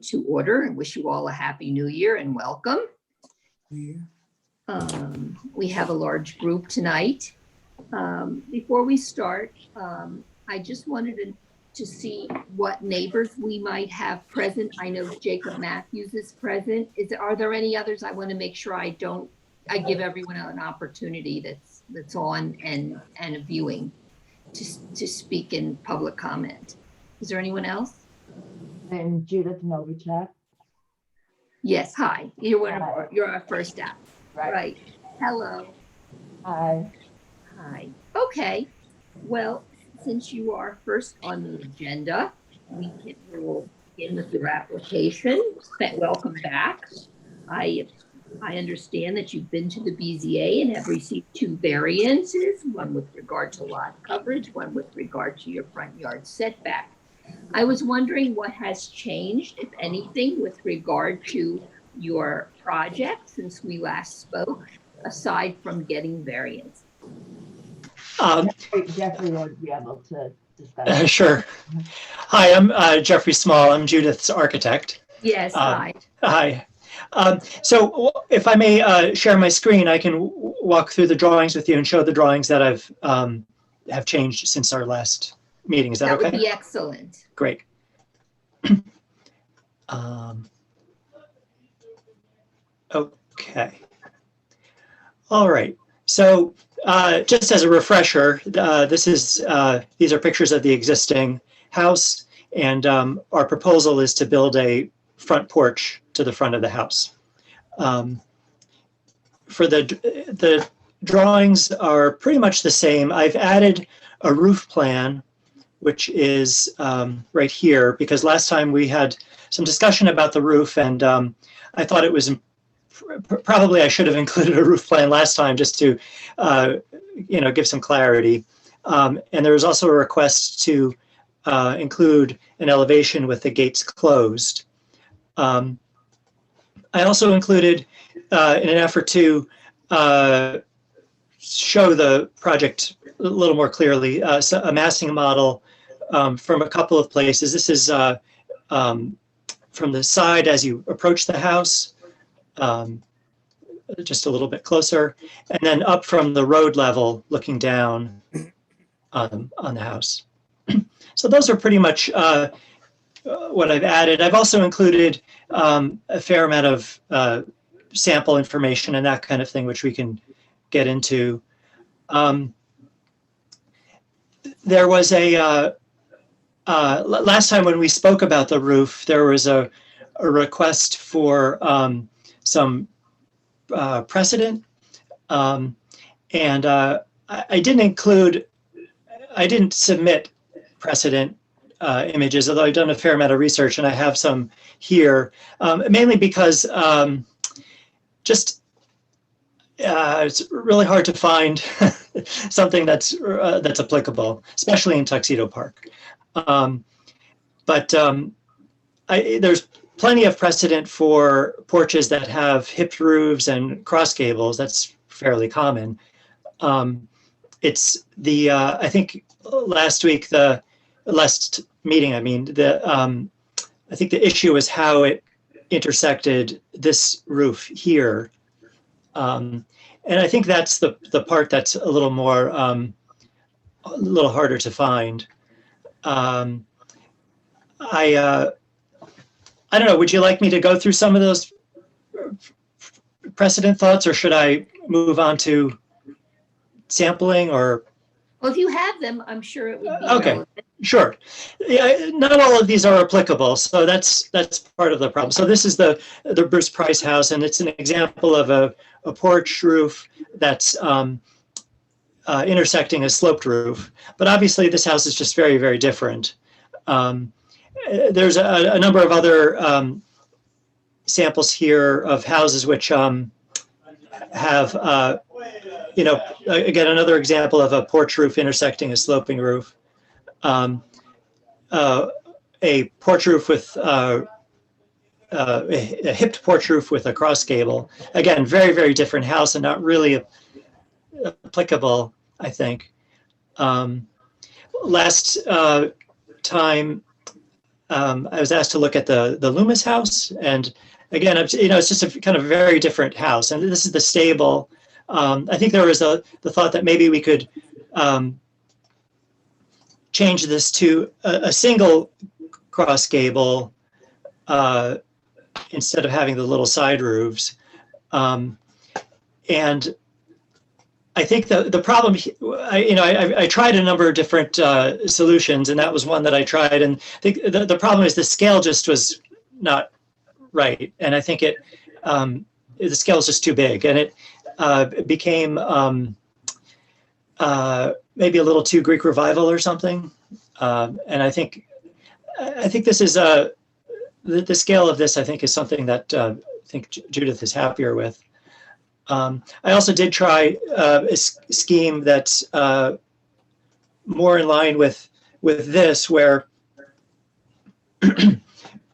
to order and wish you all a happy new year and welcome. We have a large group tonight. Before we start, I just wanted to see what neighbors we might have present. I know Jacob Matthews is present. Are there any others? I want to make sure I give everyone an opportunity that's on and viewing to speak in public comment. Is there anyone else? And Judith Novacek. Yes, hi. You're our first app. Right. Hello. Hi. Hi. Okay. Well, since you are first on the agenda, we will begin with your application. Welcome back. I understand that you've been to the BZA and have received 2 variances, one with regard to lot coverage, one with regard to your front yard setback. I was wondering what has changed, if anything, with regard to your project since we last spoke, aside from getting variance. Jeffrey would be able to discuss. Sure. Hi, I'm Jeffrey Small. I'm Judith's architect. Yes, hi. Hi. So if I may share my screen, I can walk through the drawings with you and show the drawings that have changed since our last meeting. Is that okay? That would be excellent. Great. Okay. All right. So just as a refresher, these are pictures of the existing house, and our proposal is to build a front porch to the front of the house. For the drawings are pretty much the same. I've added a roof plan, which is right here, because last time we had some discussion about the roof, and I thought it was probably I should have included a roof plan last time just to give some clarity. And there was also a request to include an elevation with the gates closed. I also included, in an effort to show the project a little more clearly, a massing model from a couple of places. This is from the side as you approach the house, just a little bit closer, and then up from the road level looking down on the house. So those are pretty much what I've added. I've also included a fair amount of sample information and that kind of thing, which we can get into. There was last time when we spoke about the roof, there was a request for some precedent, and I didn't submit precedent images, although I've done a fair amount of research and I have some here, mainly because it's really hard to find something that's applicable, especially in Tuxedo Park. There's plenty of precedent for porches that have hipped roofs and cross gables. That's fairly common. It's the I think last meeting, I think the issue was how it intersected this roof here. And I think that's the part that's a little more, a little harder to find. I don't know, would you like me to go through some of those precedent thoughts, or should I move on to sampling, or? Well, if you have them, I'm sure it would be okay, relevant. Sure. Yeah, not all of these are applicable, so that's part of the problem. So this is the Bruce Price house, and it's an example of a porch roof that's intersecting a sloped roof. But obviously, this house is just very, very different. There's a number of other samples here of houses which have, again, another example of a porch roof intersecting a sloping roof. A porch roof with a hipped porch roof with a cross gable. Again, very, very different house and not really applicable, I think. Last time I was asked to look at the Loomis house, and again, it's just a kind of very different house. And this is the stable. I think there was the thought that maybe we could change this to a single cross gable instead of having the little side roofs. And I think the problem, I tried a number of different solutions, and that was one that I tried. And I think the problem is the scale just was not right. And I think the scale is just too big, and it became maybe a little too Greek Revival or something. And I think this is the scale of this, I think, is something that I think Judith is happier with. I also did try a scheme that's more in line with this, where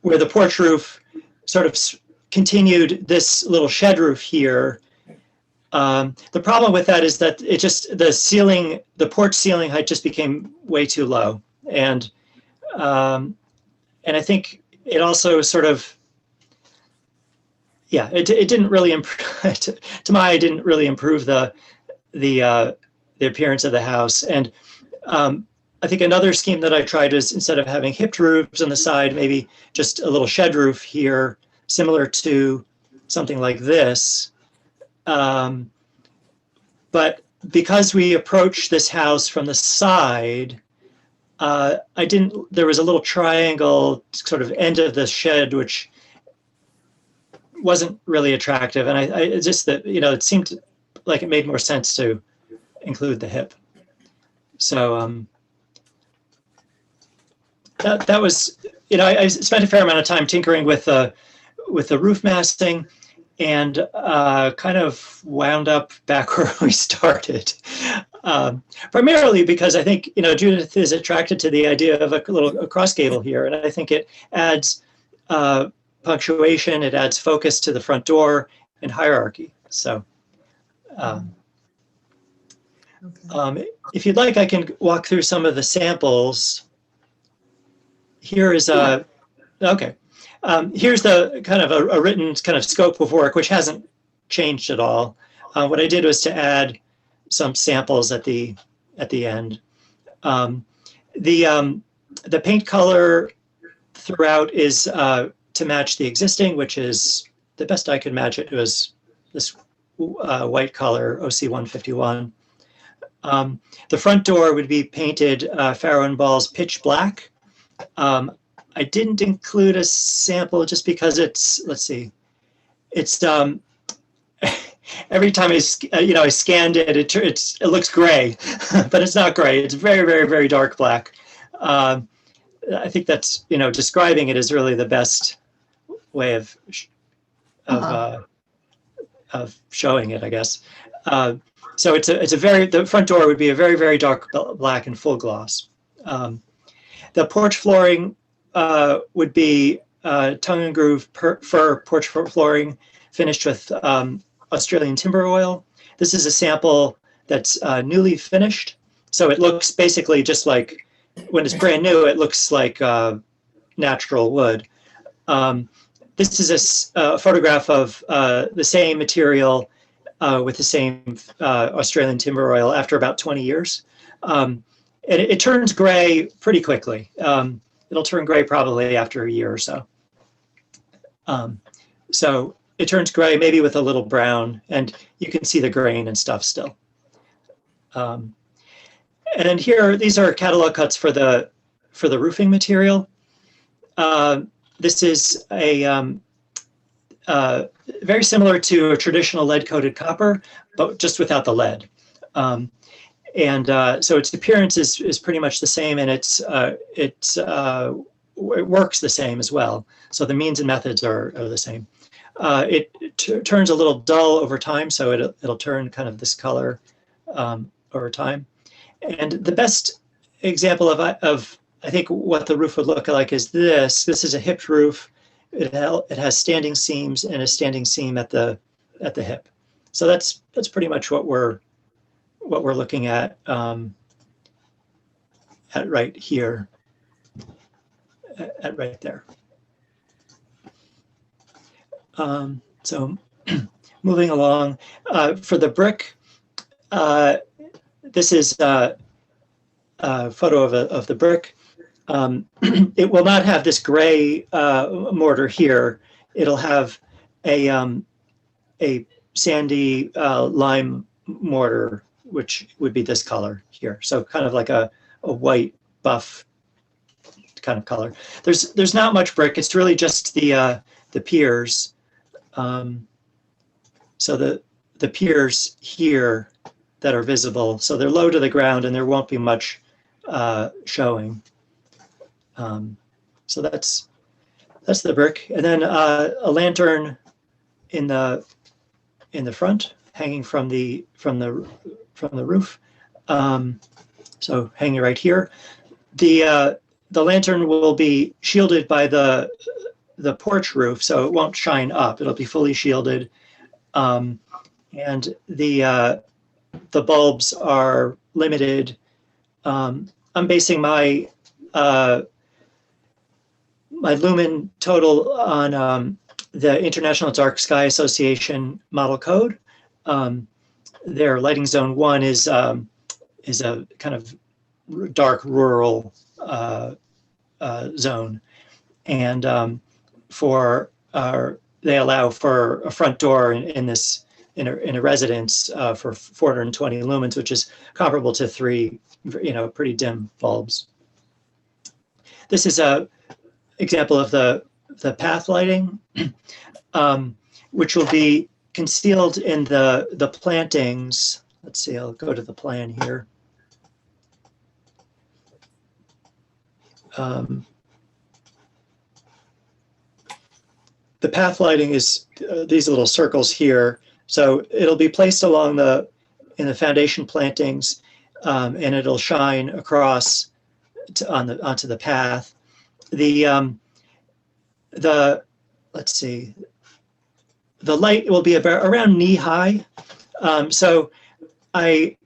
where the porch roof sort of continued this little shed roof here. The problem with that is that the porch ceiling height just became way too low, and I think it also sort of, yeah, it didn't really improve. To my eye, it didn't really improve the appearance of the house. And I think another scheme that I tried is, instead of having hipped roofs on the side, maybe just a little shed roof here, similar to something like this. But because we approached this house from the side, there was a little triangle sort of end of the shed, which wasn't really attractive. And I just, that, it seemed like it made more sense to include the hip. So that was, I spent a fair amount of time tinkering with the roof massing, and kind of wound up back where we started. Primarily because I think, Judith is attracted to the idea of a cross gable here, and I think it adds punctuation, it adds focus to the front door and hierarchy. So if you'd like, I can walk through some of the samples. Here is okay. Here's the kind of a written kind of scope of work, which hasn't changed at all. What I did was to add some samples at the end. The paint color throughout is to match the existing, which is the best I could match. It was this white color, OC 151. The front door would be painted Farrow and Ball's pitch black. I didn't include a sample just because it's, let's see, it's every time I scanned it, it looks gray, but it's not gray. It's very, very, very dark black. I think that's, describing it is really the best way of showing it, I guess. So the front door would be a very, very dark black and full gloss. The porch flooring would be tongue and groove fir porch flooring finished with Australian timber oil. This is a sample that's newly finished. So it looks basically just like, when it's brand new, it looks like natural wood. This is a photograph of the same material with the same Australian timber oil after about 20 years. And it turns gray pretty quickly. It'll turn gray probably after a year or so. So it turns gray, maybe with a little brown, and you can see the grain and stuff still. And here, these are catalog cuts for the roofing material. This is a very similar to a traditional lead-coated copper, but just without the lead. So its appearance is pretty much the same, and it works the same as well. So the means and methods are the same. It turns a little dull over time, so it'll turn kind of this color over time. And the best example of I think what the roof would look like is this. This is a hipped roof. It has standing seams and a standing seam at the hip. So that's pretty much what we're looking at right here. at right there. So moving along, for the brick, this is a photo of the brick. It will not have this gray mortar here. It'll have a sandy lime mortar, which would be this color here. So kind of like a white buff kind of color. There's not much brick. It's really just the piers. So the piers here that are visible. So they're low to the ground and there won't be much showing. So that's the brick. And then a lantern in the front, hanging from the roof. So hanging right here. The lantern will be shielded by the porch roof, so it won't shine up. It'll be fully shielded. And the bulbs are limited. I'm basing my my lumen total on the International Dark Sky Association model code. Their lighting zone 1 is a kind of dark rural zone, and they allow for a front door in a residence for 420 lumens, which is comparable to 3 pretty dim bulbs. This is a example of the path lighting, which will be concealed in the plantings. Let's see, I'll go to the plan here. The path lighting is these little circles here. So it'll be placed along in the foundation plantings, and it'll shine across onto the path. Let's see, the light will be around knee high. So I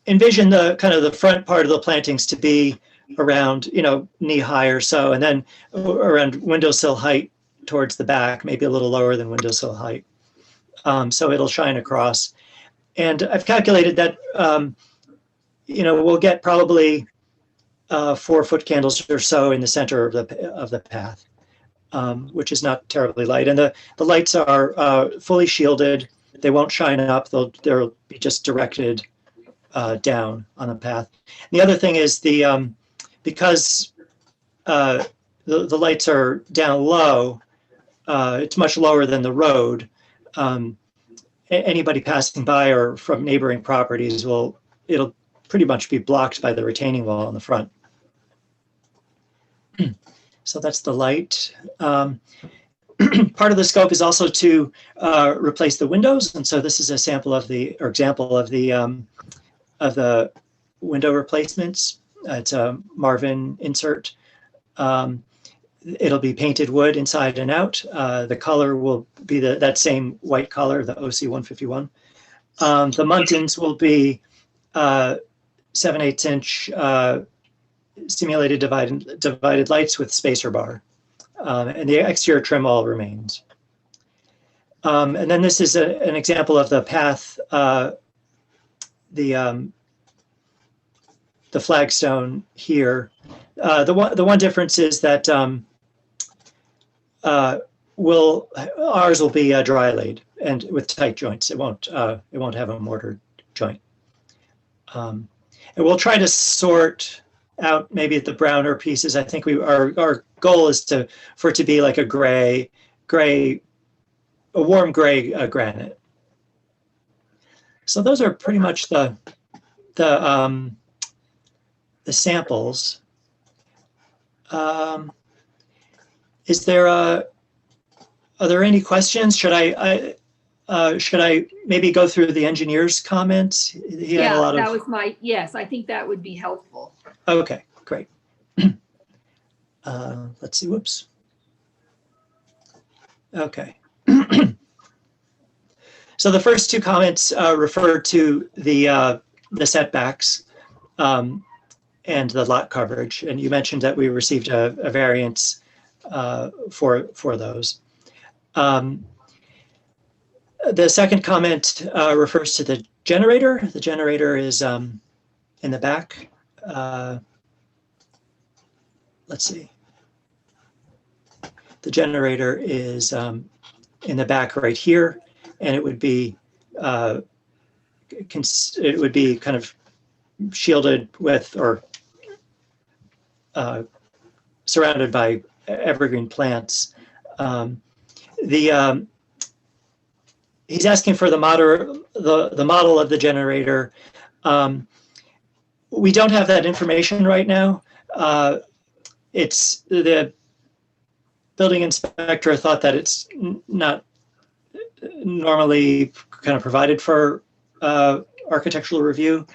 envision the kind of the front part of the plantings to be around, knee high or so, and then around windowsill height towards the back, maybe a little lower than windowsill height. So it'll shine across. And I've calculated that, we'll get probably 4-foot candles or so in the center of the path, which is not terribly light. And the lights are fully shielded. They won't shine up. They'll be just directed down on the path. And the other thing is because the lights are down low, it's much lower than the road. Anybody passing by or from neighboring properties it'll pretty much be blocked by the retaining wall in the front. So that's the light. Part of the scope is also to replace the windows, and so this is a example of the window replacements. It's a Marvin insert. It'll be painted wood inside and out. The color will be that same white color, the OC151. The muntins will be 7/8 inch simulated divided lights with spacer bar. And the exterior trim all remains. And then this is an example of the path, the flagstone here. The one difference is that ours will be dry laid and with tight joints. It won't have a mortar joint. And we'll try to sort out maybe the browner pieces. I think our goal is for it to be like a warm gray granite. So those are pretty much the samples. Are there any questions? Should I maybe go through the engineer's comments? He had a lot that was yes, I think that would be helpful. Okay, great. Let's see, whoops. Okay. So the first two comments refer to the setbacks. and the lot coverage. And you mentioned that we received a variance for those. The second comment refers to the generator. The generator is in the back. Let's see. The generator is in the back right here, and it would be kind of shielded with or surrounded by evergreen plants. He's asking for the model of the generator. We don't have that information right now. It's the building inspector thought that it's not normally kind of provided for architectural review.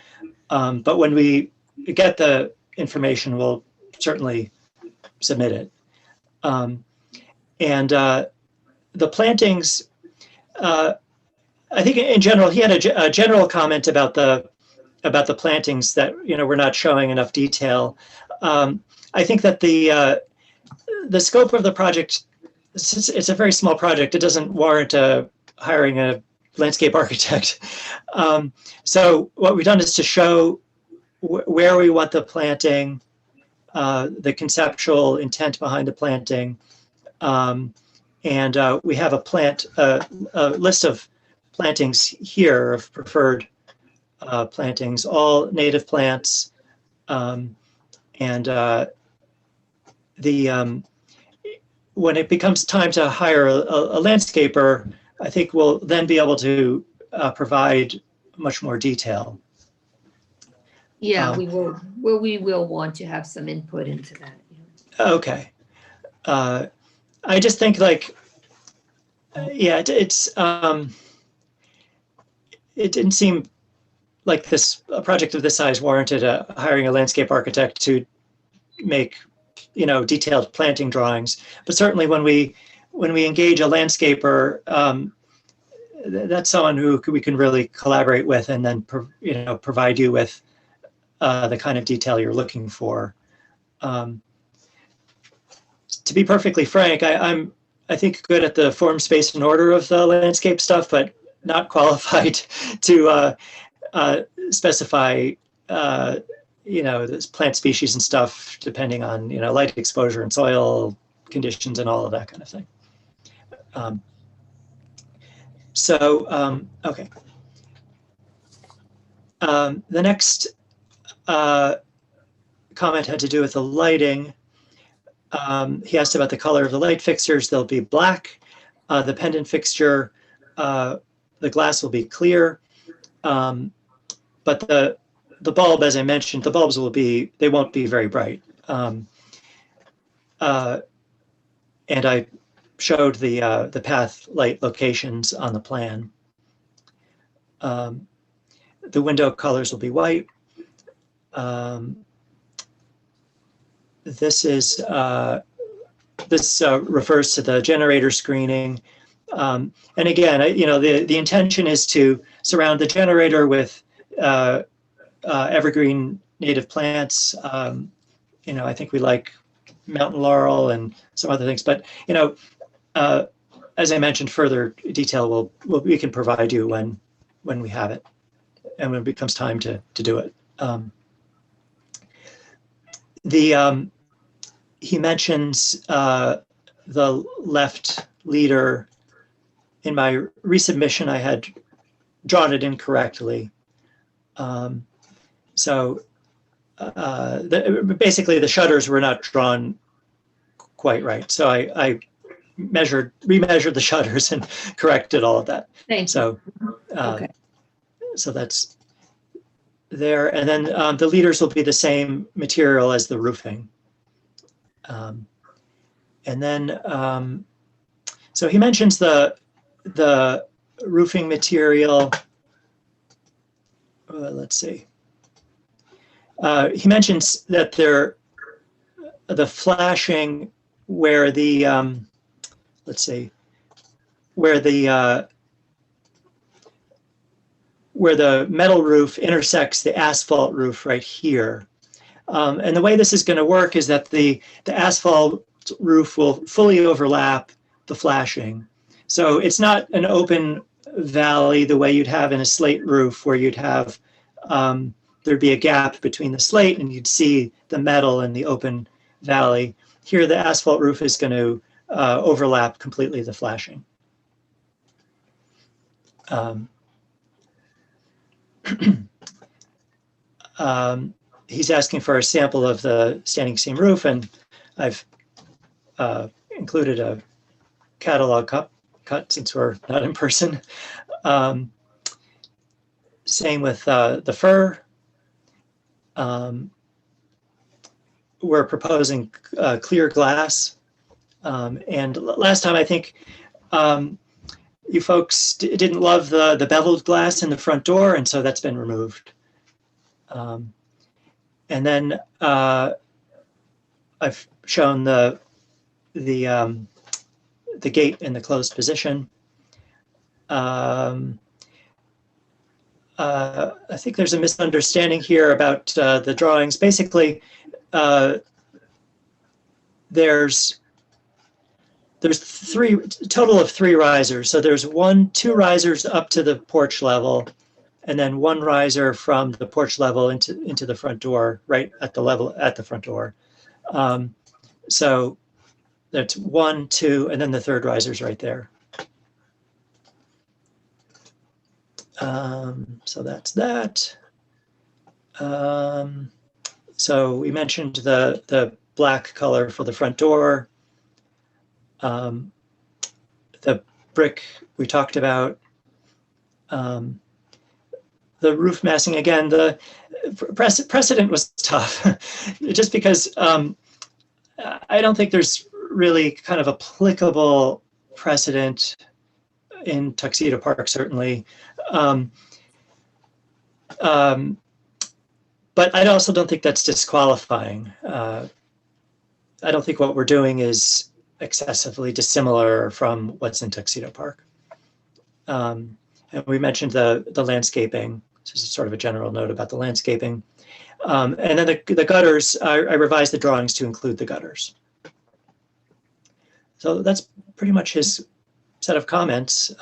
But when we get the information, we'll certainly submit it. The plantings, I think in general, he had a general comment about the plantings that, we're not showing enough detail. I think that the scope of the project, since it's a very small project, it doesn't warrant hiring a landscape architect. So what we've done is to show where we want the planting, the conceptual intent behind the planting, and we have a list of plantings here of preferred plantings, all native plants, when it becomes time to hire a landscaper, I think we'll then be able to provide much more detail. Yeah, we will. Well, we will want to have some input into that. Okay. I just think it didn't seem like a project of this size warranted hiring a landscape architect to make, detailed planting drawings. But certainly when we engage a landscaper, that's someone who we can really collaborate with and then, provide you with the kind of detail you're looking for. To be perfectly frank, I think good at the form, space, and order of the landscape stuff, but not qualified to specify, this plant species and stuff, depending on, light exposure and soil conditions and all of that kind of thing. Okay. The next comment had to do with the lighting. He asked about the color of the light fixtures. They'll be black. The pendant fixture, the glass will be clear. But the bulb, as I mentioned, the bulbs they won't be very bright. And I showed the path light locations on the plan. The window colors will be white. This refers to the generator screening. And again, the intention is to surround the generator with evergreen native plants. I think we like mountain laurel and some other things, but as I mentioned, further detail we can provide you when we have it and when it becomes time to do it. He mentions the left leader. In my resubmission, I had drawn it incorrectly. Basically the shutters were not drawn quite right. So I remeasured the shutters and corrected all of that. Thank you. Okay. So that's there. And then the leaders will be the same material as the roofing. And then, so he mentions the roofing material. Let's see. He mentions that the flashing where the where the metal roof intersects the asphalt roof right here. And the way this is going to work is that the asphalt roof will fully overlap the flashing. So it's not an open valley the way you'd have in a slate roof, where you'd have there'd be a gap between the slate and you'd see the metal in the open valley. Here, the asphalt roof is going to overlap completely the flashing. He's asking for a sample of the standing seam roof, and I've included a catalog cut since we're not in person. Same with the fir. We're proposing clear glass. And last time, I think you folks didn't love the beveled glass in the front door, and so that's been removed. And then I've shown the gate in the closed position. I think there's a misunderstanding here about the drawings. Basically, there's total of three risers. So there's two risers up to the porch level, and then one riser from the porch level into the front door, right at the front door. So that's 1, 2, and then the third riser's right there. So that's that. So we mentioned the black color for the front door. The brick we talked about. The roof massing, again, the precedent was tough, just because I don't think there's really kind of applicable precedent in Tuxedo Park, certainly. But I also don't think that's disqualifying. I don't think what we're doing is excessively dissimilar from what's in Tuxedo Park. And we mentioned the landscaping. This is sort of a general note about the landscaping. And then the gutters, I revised the drawings to include the gutters. So that's pretty much his set of comments.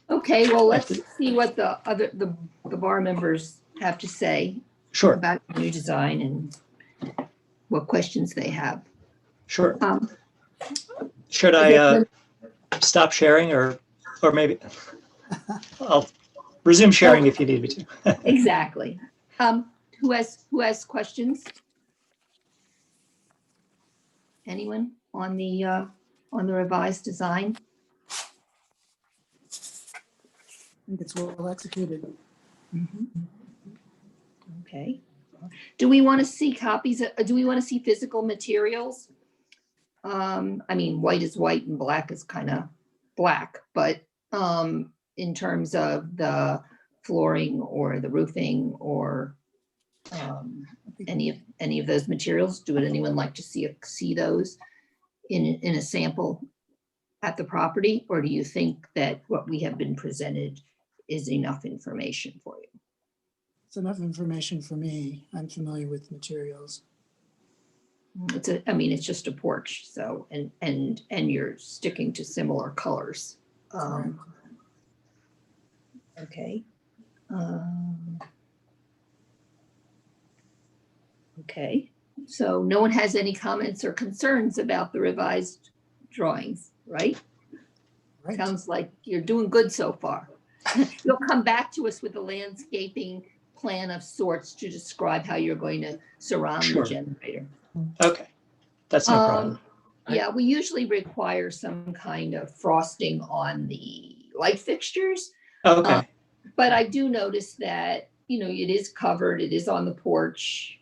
Okay, well, let's see what the bar members have to say. Sure. About the new design and what questions they have. Sure. Should I stop sharing, or maybe I'll resume sharing if you need me to. Exactly. Who has questions? Anyone on the revised design? I think it's well executed. Okay. Do we want to see copies? Do we want to see physical materials? I mean, white is white and black is kind of black, but in terms of the flooring or the roofing or any of those materials, would anyone like to see those in a sample at the property, or do you think that what we have been presented is enough information for you? It's enough information for me. I'm familiar with materials. I mean, it's just a porch, so and you're sticking to similar colors. Okay. Okay. So no one has any comments or concerns about the revised drawings, right? Right. Sounds like you're doing good so far. You'll come back to us with a landscaping plan of sorts to describe how you're going to surround Sure. the generator. Okay, that's no problem. Yeah, we usually require some kind of frosting on the light fixtures. Okay, But I do notice that, it is covered, it is on the porch.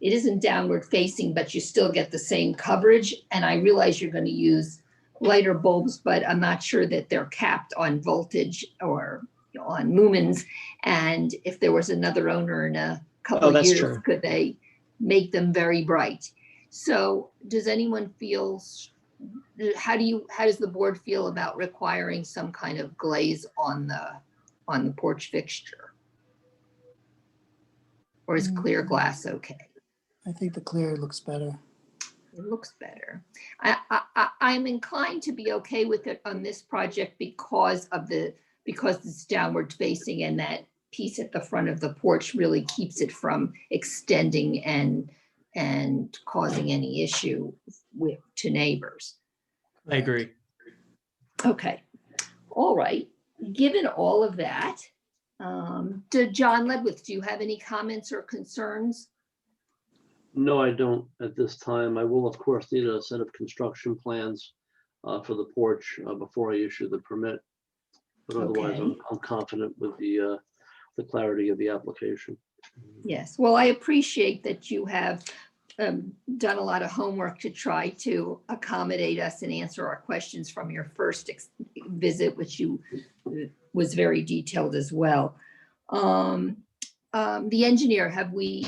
It isn't downward facing, but you still get the same coverage. And I realize you're going to use lighter bulbs, but I'm not sure that they're capped on voltage or on lumens. And if there was another owner in a couple of that's years, true. could they make them very bright? So does anyone feel, how does the board feel about requiring some kind of glaze on the porch fixture? Or is clear glass okay? I think the clear looks better. It looks better. I'm inclined to be okay with it on this project because it's downward facing and that piece at the front of the porch really keeps it from extending and causing any issue to neighbors. I agree. Okay, all right. Given all of that, John Ledwith, do you have any comments or concerns? No, I don't at this time. I will, of course, need a set of construction plans for the porch before I issue the permit. But otherwise, Okay. I'm confident with the clarity of the application. Yes, well, I appreciate that you have done a lot of homework to try to accommodate us and answer our questions from your first visit, which was very detailed as well. The engineer, have we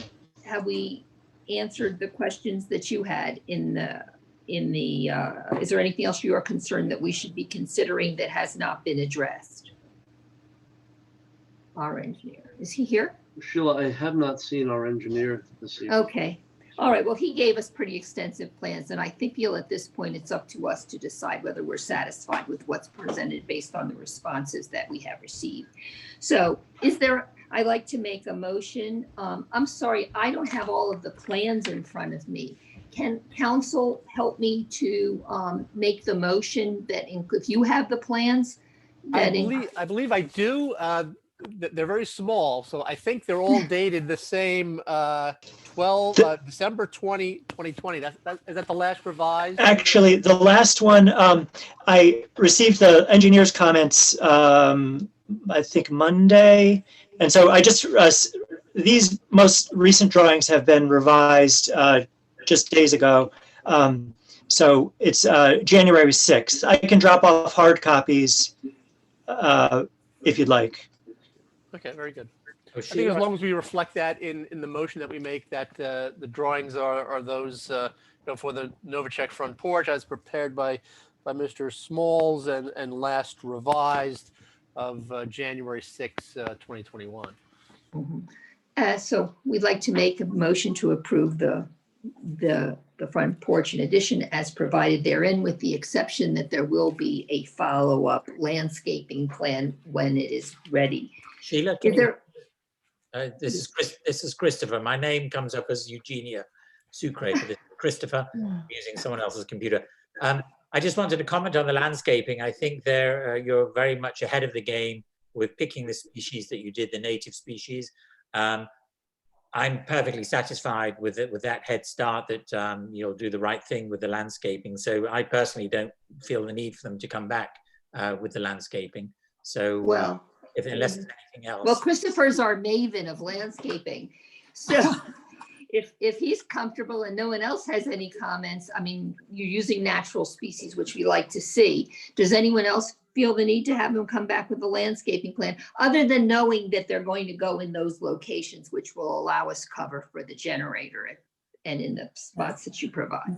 answered the questions that you had in the, is there anything else you are concerned that we should be considering that has not been addressed? Our engineer, is he here? Sheila, I have not seen our engineer this evening. Okay, all right, well, he gave us pretty extensive plans, and I think at this point, it's up to us to decide whether we're satisfied with what's presented based on the responses that we have received. So I'd like to make a motion. I'm sorry, I don't have all of the plans in front of me. Can council help me to make the motion that if you have the plans? I believe I do. They're very small, so I think they're all dated the same, December 2020. Is that the last revised? Actually, the last one, I received the engineer's comments, I think Monday. And so I just, these most recent drawings have been revised just days ago. So it's January 6th. I can drop off hard copies if you'd like. Okay, very good. Oh, I think as long as we reflect that in the motion that we make, that the drawings are those for the Novacek front porch as prepared by Mr. Smalls and last revised of January 6, 2021. So we'd like to make a motion to approve the front porch in addition as provided therein, with the exception that there will be a follow-up landscaping plan when it is ready. Sheila, Is there? this is Christopher. My name comes up as Eugenia Sucre, but it's Christopher. I'm using someone else's computer. I just wanted to comment on the landscaping. I think you're very much ahead of the game with picking the species that you did, the native species. I'm perfectly satisfied with it, with that head start that you'll do the right thing with the landscaping. So I personally don't feel the need for them to come back with the landscaping. So Well, unless there's anything else. well, Christopher's our maven of landscaping. So if he's comfortable and no one else has any comments, I mean, you're using natural species, which we like to see. Does anyone else feel the need to have them come back with a landscaping plan, other than knowing that they're going to go in those locations, which will allow us cover for the generator and in the spots that you provide?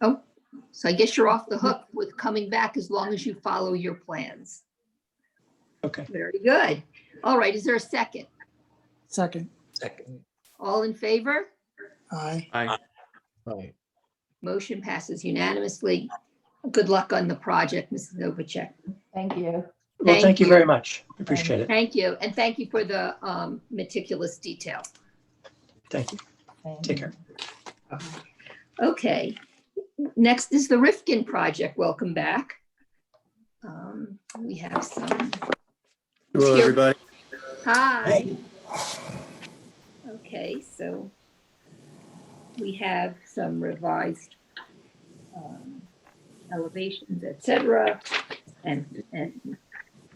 Oh, so I guess you're off the hook with coming back as long as you follow your plans. Okay. Very good. All right, is there a second? Second. All in favor? Aye. Right. Motion passes unanimously. Good luck on the project, Mrs. Novacek. Thank you. Well, thank you very much. Appreciate it. Thank you, and thank you for the meticulous detail. Thank you. Take care. Okay, next is the Rifkin project. Welcome back. We have some. Hello, Here. everybody. Hi. Okay, so we have some revised elevations, etc., and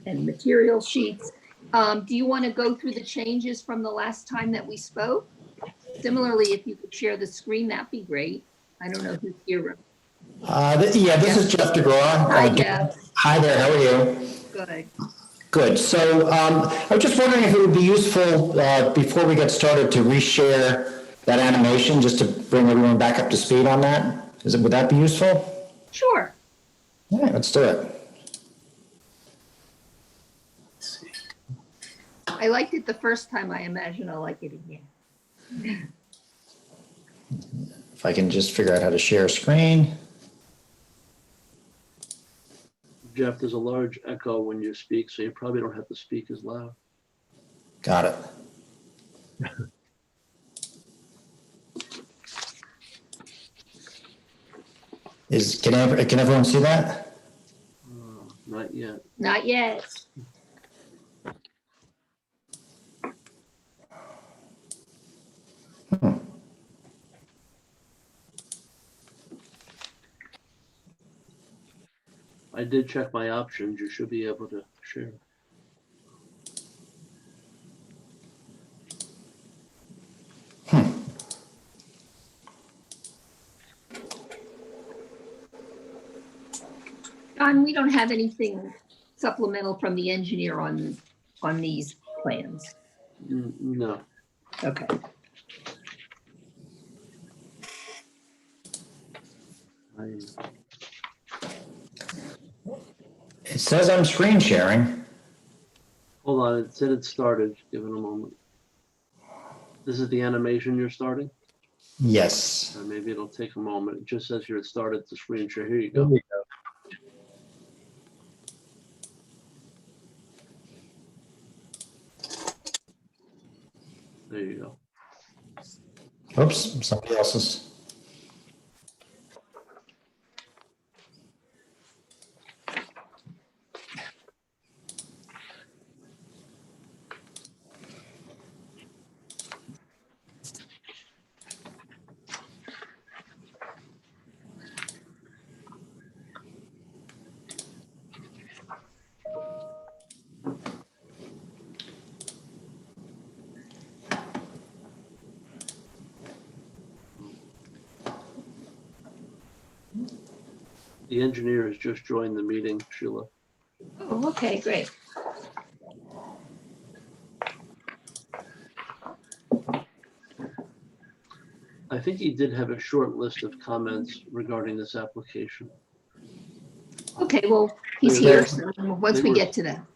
material sheets. Do you want to go through the changes from the last time that we spoke? Similarly, if you could share the screen, that'd be great. I don't know who's here. This is Jeff DeGraw. Hi, Jeff. Hi there, how are you? Good. Good. So I was just wondering if it would be useful before we get started to reshare that animation, just to bring everyone back up to speed on that. Would that be useful? Sure. All right, let's do it. I liked it the first time. I imagine I'll like it again. If I can just figure out how to share screen. Jeff, there's a large echo when you speak, so you probably don't have to speak as loud. Got it. Can everyone see that? Not yet. Not yet. I did check my options. You should be able to share. John, we don't have anything supplemental from the engineer on these plans. No. Okay. It says I'm screen sharing. Hold on, it said it started. Give it a moment. This is the animation you're starting? Yes. Maybe it'll take a moment. It just says here it started the screen share. Here you go. There you go. Oops, somebody else's. The engineer has just joined the meeting, Sheila. Oh, okay, great. I think he did have a short list of comments regarding this application. Okay, well, he's here, so once we get to that.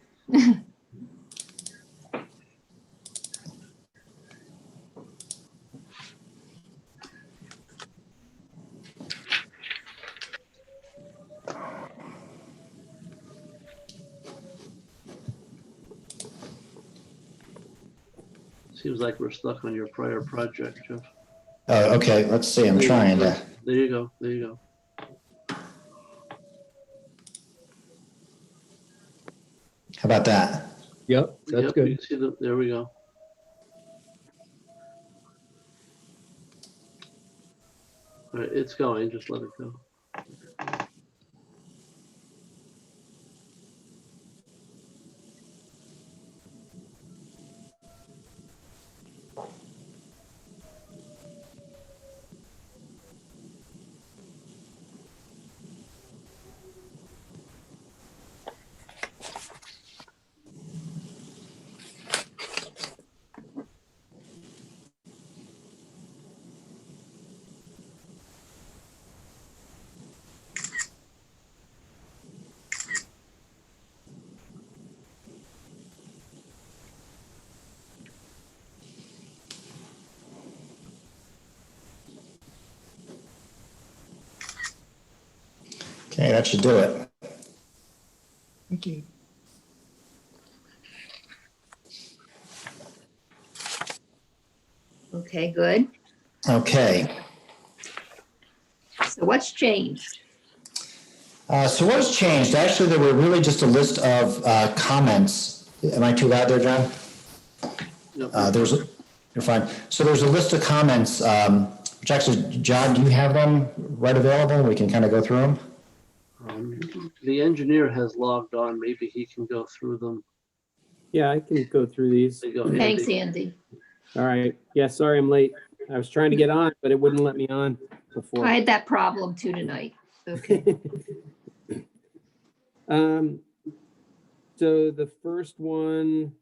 Seems like we're stuck on your prior project, Jeff. Oh, okay, let's see, I'm trying to. There you go, there you go. How about that? Yep, that's Yep, good. you can see there we go. All right, it's going, just let it go. Okay, that should do it. Thank you. Okay, good. Okay, So what's changed? so what has changed? Actually, there were really just a list of comments. Am I too loud there, John? Yep. You're fine. So there's a list of comments, which actually, John, do you have them right available? We can kind of go through them. The engineer has logged on. Maybe he can go through them. Yeah, I can go through these. There you go, Thanks, Andy. Andy. All right. Yeah, sorry I'm late. I was trying to get on, but it wouldn't let me on before. I had that problem too tonight. Okay. So the first one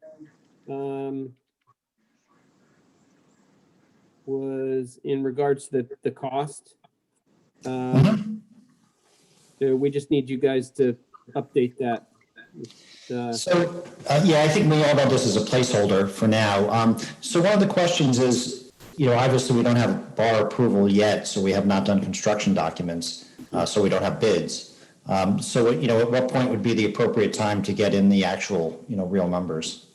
was in regards to the cost. So we just need you guys to update that. So, yeah, I think we all know this is a placeholder for now. So one of the questions is, obviously we don't have bar approval yet, so we have not done construction documents, so we don't have bids. So, at what point would be the appropriate time to get in the actual, real numbers?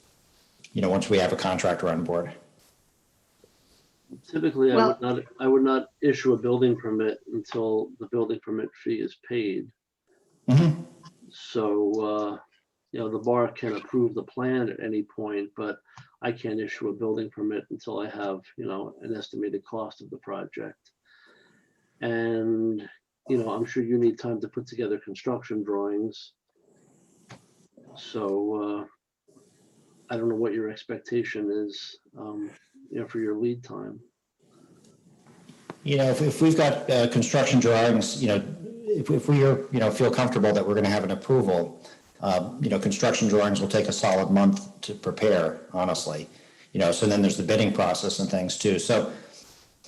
Once we have a contractor on board? Typically, Well- I would not issue a building permit until the building permit fee is paid. Mhm. So, the bar can approve the plan at any point, but I can't issue a building permit until I have, an estimated cost of the project. And, I'm sure you need time to put together construction drawings. So, I don't know what your expectation is, for your lead time. If we've got construction drawings, if we are, feel comfortable that we're going to have an approval, construction drawings will take a solid month to prepare, honestly. So then there's the bidding process and things too. So,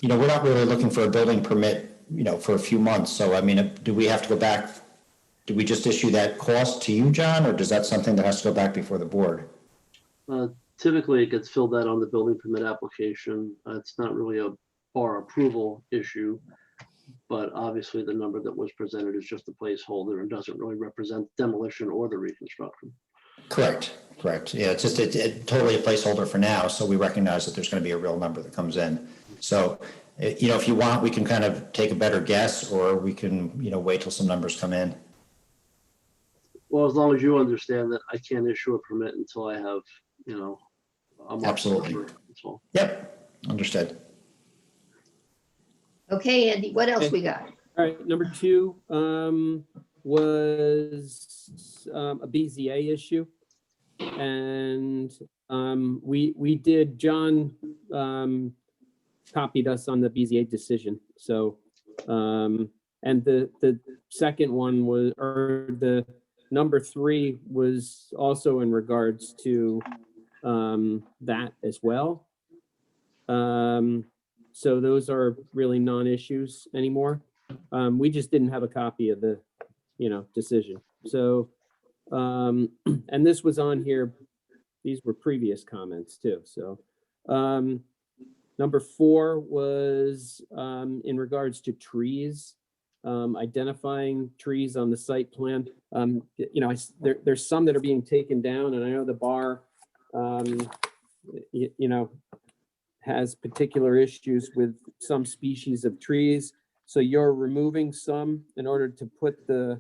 we're not really looking for a building permit, for a few months. So, I mean, do we have to go back? Do we just issue that cost to you, John, or does that something that has to go back before the board? Typically, it gets filled out on the building permit application. It's not really a bar approval issue, but obviously the number that was presented is just a placeholder and doesn't really represent demolition or the reconstruction. Correct. Yeah, it's just totally a placeholder for now. So we recognize that there's going to be a real number that comes in. So, if you want, we can kind of take a better guess, or we can, wait till some numbers come in. Well, as long as you understand that I can't issue a permit until I have, a marked Absolutely. number, that's all. Yep, understood. Okay, Andy, what else we got? All right, number 2 was a BZA issue. And we did, John copied us on the BZA decision. So, and the second one was, or the number 3 was also in regards to that as well. So those are really non-issues anymore. We just didn't have a copy of the, decision. So, and this was on here. These were previous comments too. So, number 4 was in regards to trees, identifying trees on the site plan. There's some that are being taken down, and I know the bar, has particular issues with some species of trees. So you're removing some in order to put the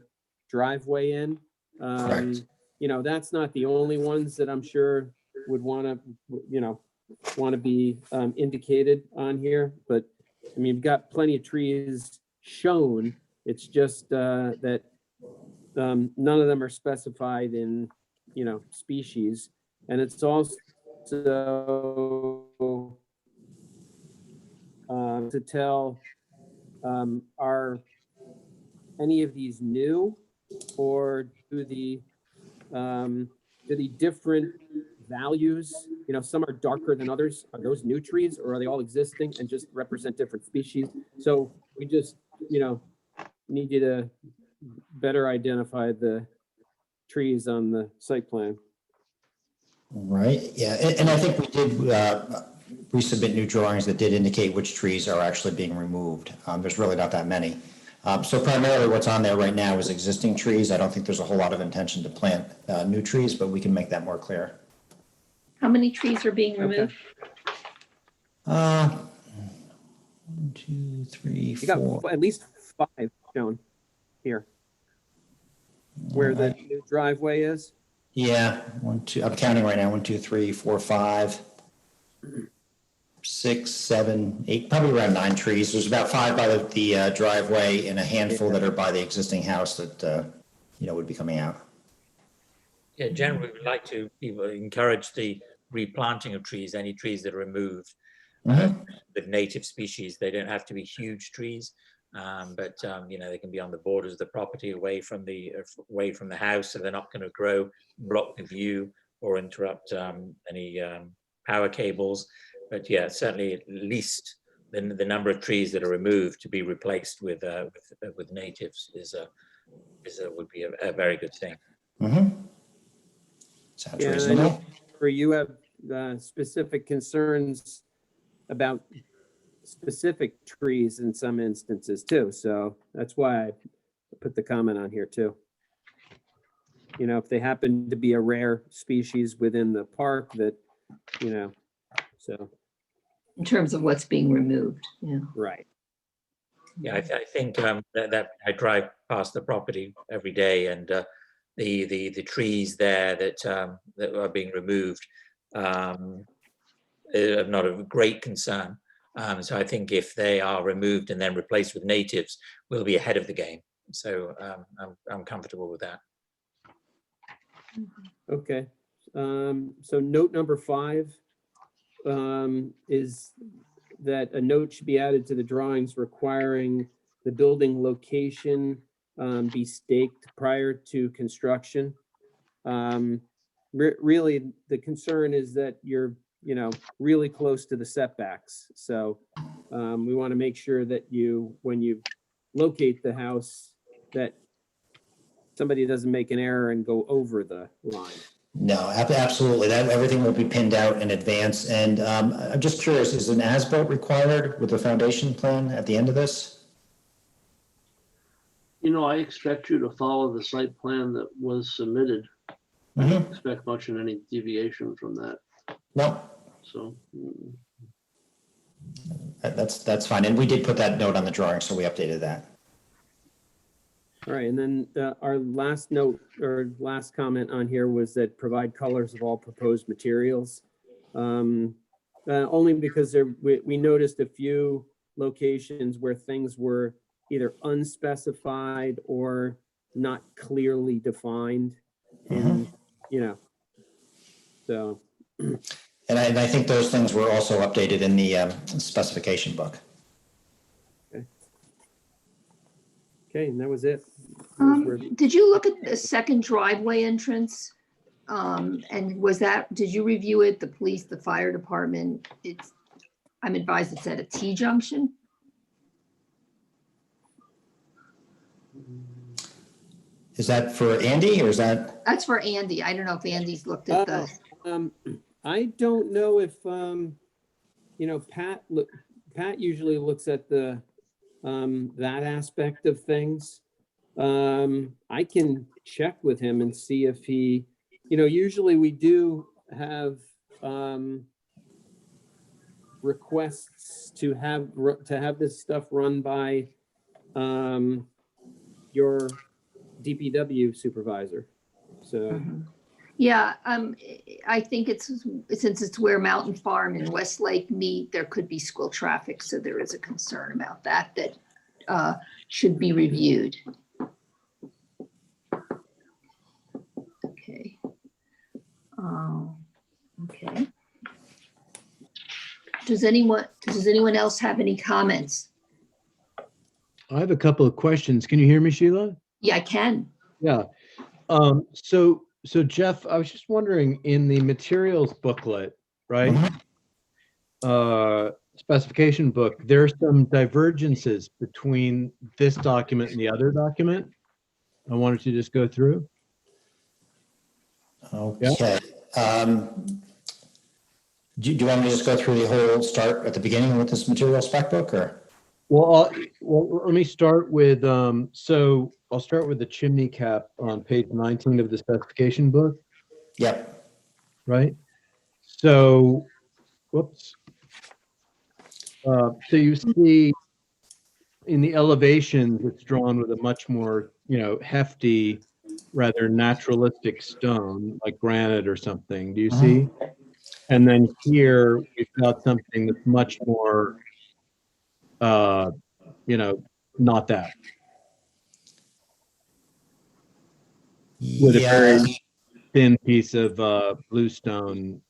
driveway in. Correct. That's not the only ones that I'm sure would want to be indicated on here. But I mean, you've got plenty of trees shown. It's just that none of them are specified in, species. And it's also to tell, are any of these new, or do the different values, some are darker than others, are those new trees, or are they all existing and just represent different species? So we just, need you to better identify the trees on the site plan. Right, yeah, and I think we did resubmit new drawings that did indicate which trees are actually being removed. There's really not that many. So primarily what's on there right now is existing trees. I don't think there's a whole lot of intention to plant new trees, but we can make that more clear. How many trees are being removed? 1, 2, 3, You 4. got at least 5 shown here, where the new driveway is. Yeah, 1, 2. I'm counting right now. 1, 2, 3, 4, 5, 6, 7, 8. Probably around 9 trees. There's about 5 by the driveway, and a handful that are by the existing house that would be coming out. Yeah, generally, we would like to encourage the replanting of trees, any trees that are removed with native species. They don't have to be huge trees, but they can be on the borders of the property, away from the house, so they're not going to grow, block the view, or interrupt any power cables. But yeah, certainly at least the number of trees that are removed to be replaced with natives would be a very good thing. Sounds Yeah, reasonable. For you have specific concerns about specific trees in some instances too. So that's why I put the comment on here too. You know, if they happen to be a rare species within the park that, you know, so, In terms of what's being removed, yeah. right. Yeah, I think that I drive past the property every day, and the trees there that are being removed are not of great concern. So I think if they are removed and then replaced with natives, we'll be ahead of the game. So I'm comfortable with that. Okay. So note number 5 is that a note should be added to the drawings requiring the building location be staked prior to construction. Really, the concern is that you're, you know, really close to the setbacks. So we want to make sure that when you locate the house, that somebody doesn't make an error and go over the line. No, absolutely. That everything will be pinned out in advance. And I'm just curious, is an as-built required with the foundation plan at the end of this? You know, I expect you to follow the site plan that was submitted. I don't expect much in any deviation from that. No, So, that's fine. And we did put that note on the drawing, so we updated that. All right, and then our last note or last comment on here was that provide colors of all proposed materials. Only because we noticed a few locations where things were either unspecified or not clearly defined. And, you know, so. And I think those things were also updated in the specification book. Okay, and that was it. Did you look at the second driveway entrance? And did you review it, the police, the fire department? I'm advised it's at a T-junction. Is that for Andy or is that? That's for Andy. I don't know if Andy's looked at the, I don't know if, you know, Pat usually looks at the, that aspect of things. I can check with him and see if he, you know, usually we do have requests to have this stuff run by your DPW supervisor. So, yeah, I think since it's where Mountain Farm and Westlake meet, there could be school traffic. So there is a concern about that should be reviewed. Okay. Okay. Does anyone else have any comments? I have a couple of questions. Can you hear me, Sheila? Yeah, I can. Yeah. So Jeff, I was just wondering, in the materials booklet, right? Specification book, there are some divergences between this document and the other document. I wanted to just go through. Okay. Do you want me to just go through the whole start at the beginning with this material spec book or? Well, let me start with, so I'll start with the chimney cap on page 19 of the specification book. Yep. Right? So, whoops. So you see in the elevations, it's drawn with a much more, you know, hefty, rather naturalistic stone, like granite or something. Do you see? And then here we've got something that's much more, you know, not that. With a very thin piece of bluestone.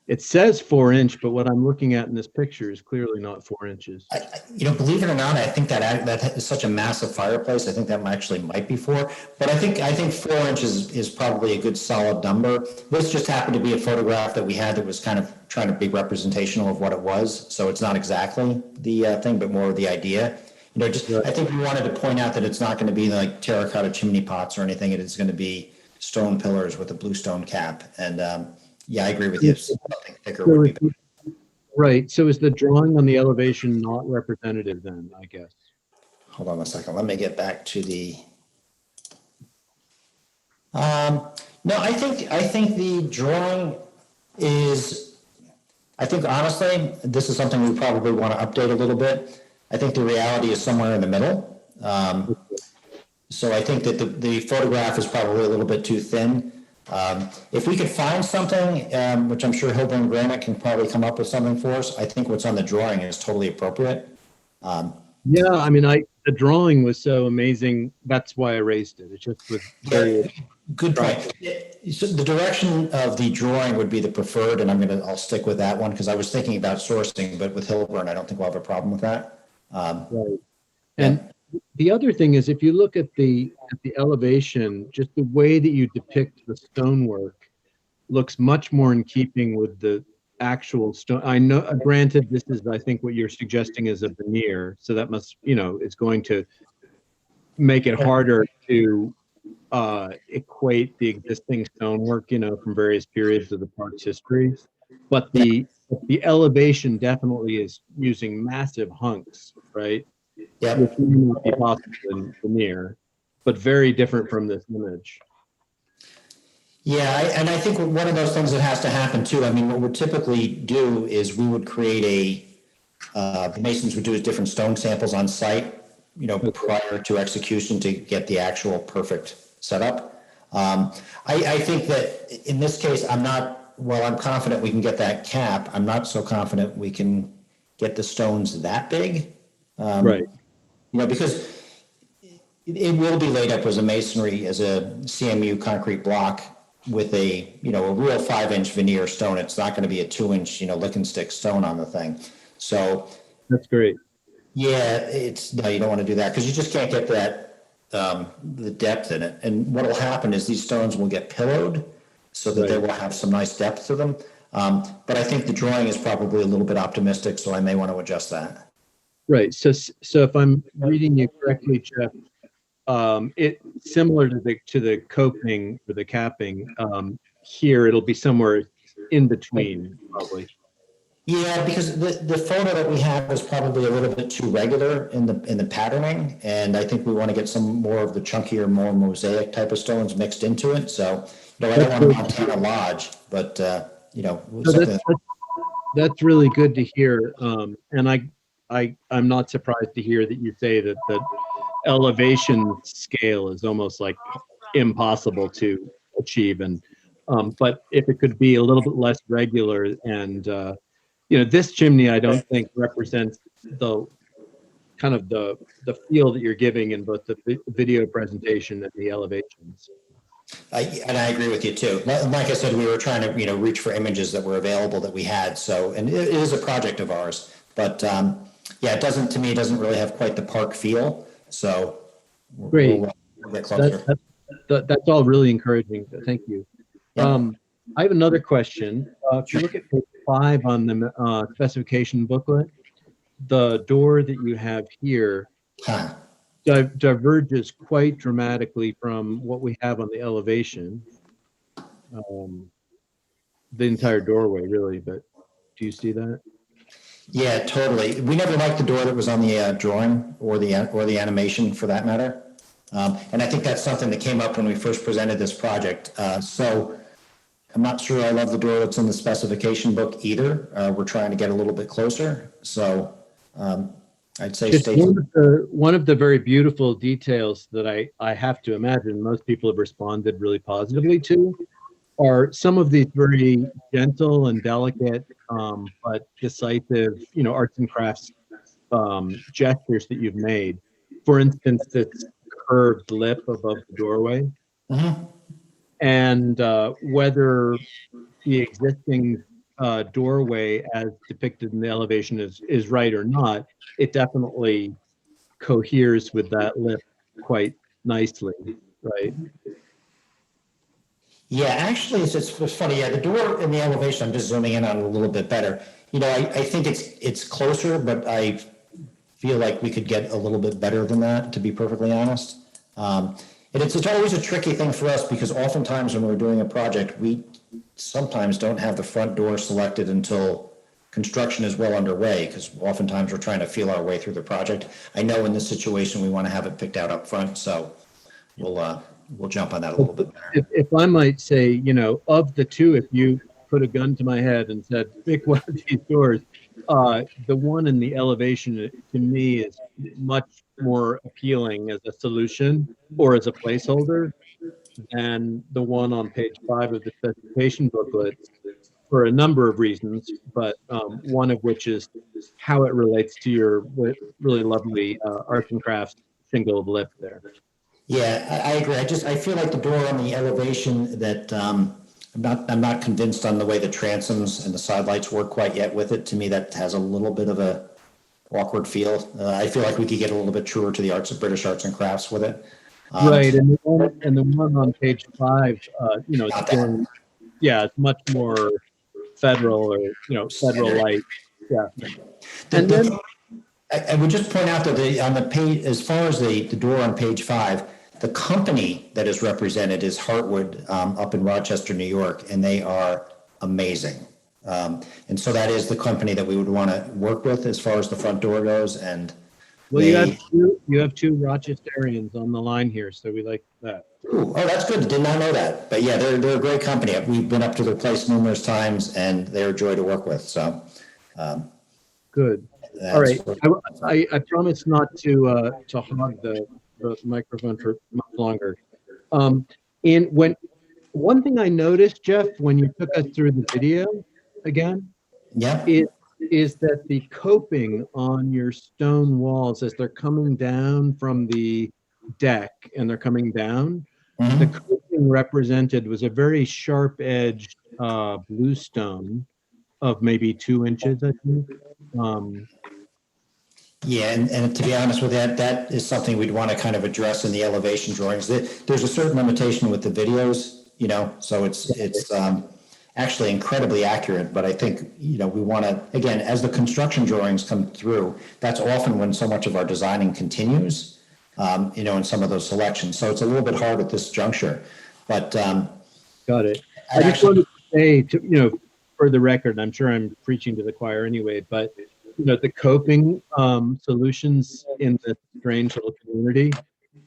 It says 4-inch, but what I'm looking at in this picture is clearly not 4 inches. You know, believe it or not, I think that is such a massive fireplace. I think that might be 4, but I think 4 inches is probably a good solid number. This just happened to be a photograph that we had that was kind of trying to be representational of what it was. So it's not exactly the thing, but more of the idea. You know, just I think we wanted to point out that it's not going to be like terracotta chimney pots or anything. It is going to be stone pillars with a bluestone cap. And yeah, I agree with you. Something thicker would be better. Right, so is the drawing on the elevation not representative then, I guess? Hold on a second. Let me get back to the. No, I think the drawing is, I think honestly, this is something we probably want to update a little bit. I think the reality is somewhere in the middle. So I think that the photograph is probably a little bit too thin. If we could find something, which I'm sure Hilburn Granite can probably come up with something for us, I think what's on the drawing is totally appropriate. Yeah, I mean, the drawing was so amazing, that's why I raised it. It just was very. Good point. So the direction of the drawing would be the preferred, and I'll stick with that one because I was thinking about sourcing, but with Hilburn, I don't think we'll have a problem with that. Right. And the other thing is, if you look at the elevation, just the way that you depict the stonework looks much more in keeping with the actual stone. I know, granted, this is, I think what you're suggesting is a veneer, so that must, it's going to make it harder to equate the existing stonework, from various periods of the park's history. But the elevation definitely is using massive hunks, right? Yeah. Which may not be possible in veneer, but very different from this image. Yeah, and I think one of those things that has to happen too, I mean, what we typically do is we would create the masons would do different stone samples on site, prior to execution to get the actual perfect setup. I think that in this case, I'm confident we can get that cap. I'm not so confident we can get the stones that big. Right. Because it will be laid up as a masonry, as a CMU concrete block with a real 5-inch veneer stone. It's not going to be a 2-inch, lick and stick stone on the thing. So that's great. Yeah, no, you don't want to do that because you just can't get that, the depth in it. And what will happen is these stones will get pillowed so that they will have some nice depth to them. But I think the drawing is probably a little bit optimistic, so I may want to adjust that. Right. So if I'm reading you correctly, Jeff, it similar to the coping or the capping. Here it'll be somewhere in between, probably. Yeah, because the photo that we have is probably a little bit too regular in the patterning, and I think we want to get some more of the chunkier, more mosaic type of stones mixed into it. So, I don't want a Montana Lodge, but so that's really good to hear. And I'm not surprised to hear that you say that the elevation scale is almost like impossible to achieve. And but if it could be a little bit less regular and this chimney, I don't think represents the kind of the feel that you're giving in both the video presentation and the elevations. And I agree with you too. Like I said, we were trying to reach for images that were available that we had. So, and it is a project of ours, but it doesn't really have quite the park feel. So great. We'll get closer. That's all really encouraging. Thank you. Yeah. I have another question. If you look at page 5 on the specification booklet, the door that you have here diverges quite dramatically from what we have on the elevation. The entire doorway, really, but do you see that? Yeah, totally. We never liked the door that was on the drawing or the animation for that matter. And I think that's something that came up when we first presented this project. So I'm not sure I love the door that's in the specification book either. We're trying to get a little bit closer. So I'd say Just stay tuned. one of the very beautiful details that I have to imagine most people have responded really positively to are some of these very gentle and delicate but decisive, arts and crafts gestures that you've made. For instance, this curved lip above the doorway. Mm-hmm. And whether the existing doorway as depicted in the elevation is right or not, it definitely coheres with that lip quite nicely, right? Yeah, actually, it's funny. Yeah, the door in the elevation, I'm just zooming in on it a little bit better. I think it's closer, but I feel like we could get a little bit better than that, to be perfectly honest. And it's always a tricky thing for us because oftentimes when we're doing a project, we sometimes don't have the front door selected until construction is well underway, because oftentimes we're trying to feel our way through the project. I know in this situation, we want to have it picked out up front, so we'll jump on that a little bit better. If I might say, you know, of the two, if you put a gun to my head and said, pick one of these doors, the one in the elevation to me is much more appealing as a solution or as a placeholder than the one on page 5 of the specification booklet, for a number of reasons, but one of which is how it relates to your really lovely arts and crafts shingled lip there. Yeah, I agree. I feel like the door on the elevation that, I'm not convinced on the way the transoms and the side lights work quite yet with it. To me, that has a little bit of a awkward feel. I feel like we could get a little bit truer to the British arts and crafts with it. Right, and the one on page 5, you know, it's going, yeah, it's much more federal, or, you know, federal light. Yeah. And then I would just point out that on the page, as far as the door on page 5, the company that is represented is Heartwood up in Rochester, New York, and they are amazing. And so that is the company that we would want to work with as far as the front door goes. And well, you have two Rochesterians on the line here, so we like that. Ooh, oh, that's good. Did not know that. But yeah, they're a great company. We've been up to their place numerous times, and they're a joy to work with. So good. All right. I promise not to hog the microphone for much longer. And one thing I noticed, Jeff, when you took us through the video again, is that the coping on your stone walls as they're coming down from the deck and they're coming down, the coping represented was a very sharp-edged bluestone of maybe 2 inches, I think. Yeah, and to be honest with that is something we'd want to kind of address in the elevation drawings. There's a certain limitation with the videos, you know, so it's actually incredibly accurate, but I think, you know, we want to, again, as the construction drawings come through, that's often when so much of our designing continues, you know, in some of those selections. So it's a little bit hard at this juncture, but. Got it. I just wanted to say, you know, for the record, I'm sure I'm preaching to the choir anyway, but you know, the coping solutions in the strange little community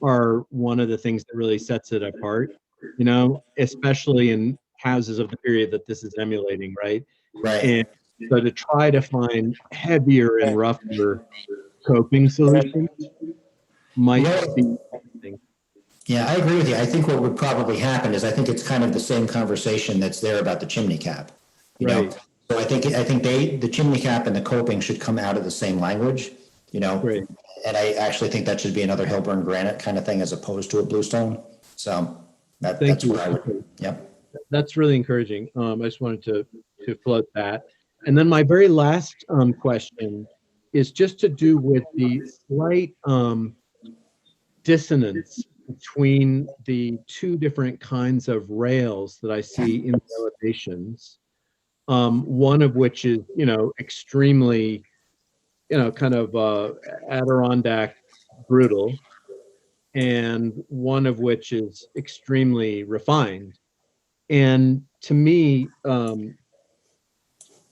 are one of the things that really sets it apart, you know, especially in houses of the period that this is emulating, right? Right. And so to try to find heavier and rougher coping solutions might be something. Yeah, I agree with you. I think what would probably happen is I think it's kind of the same conversation that's there about the chimney cap, you know? So I think the chimney cap and the coping should come out of the same language, you know? Right. And I actually think that should be another Hilburn granite kind of thing as opposed to a bluestone. So that's what I would, yep. That's really encouraging. I just wanted to float that. And then my very last question is just to do with the slight dissonance between the two different kinds of rails that I see in the elevations. One of which is, you know, extremely, you know, kind of Adirondack brutal, and one of which is extremely refined. And to me,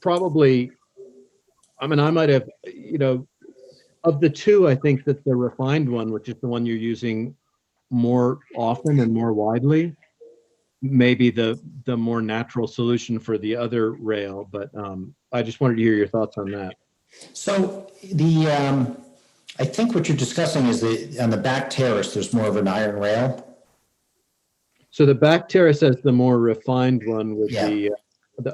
probably, I mean, I might have, you know, of the two, I think that the refined one, which is the one you're using more often and more widely, maybe the more natural solution for the other rail, but I just wanted to hear your thoughts on that. So I think what you're discussing is on the back terrace, there's more of an iron rail. So the back terrace has the more refined one with the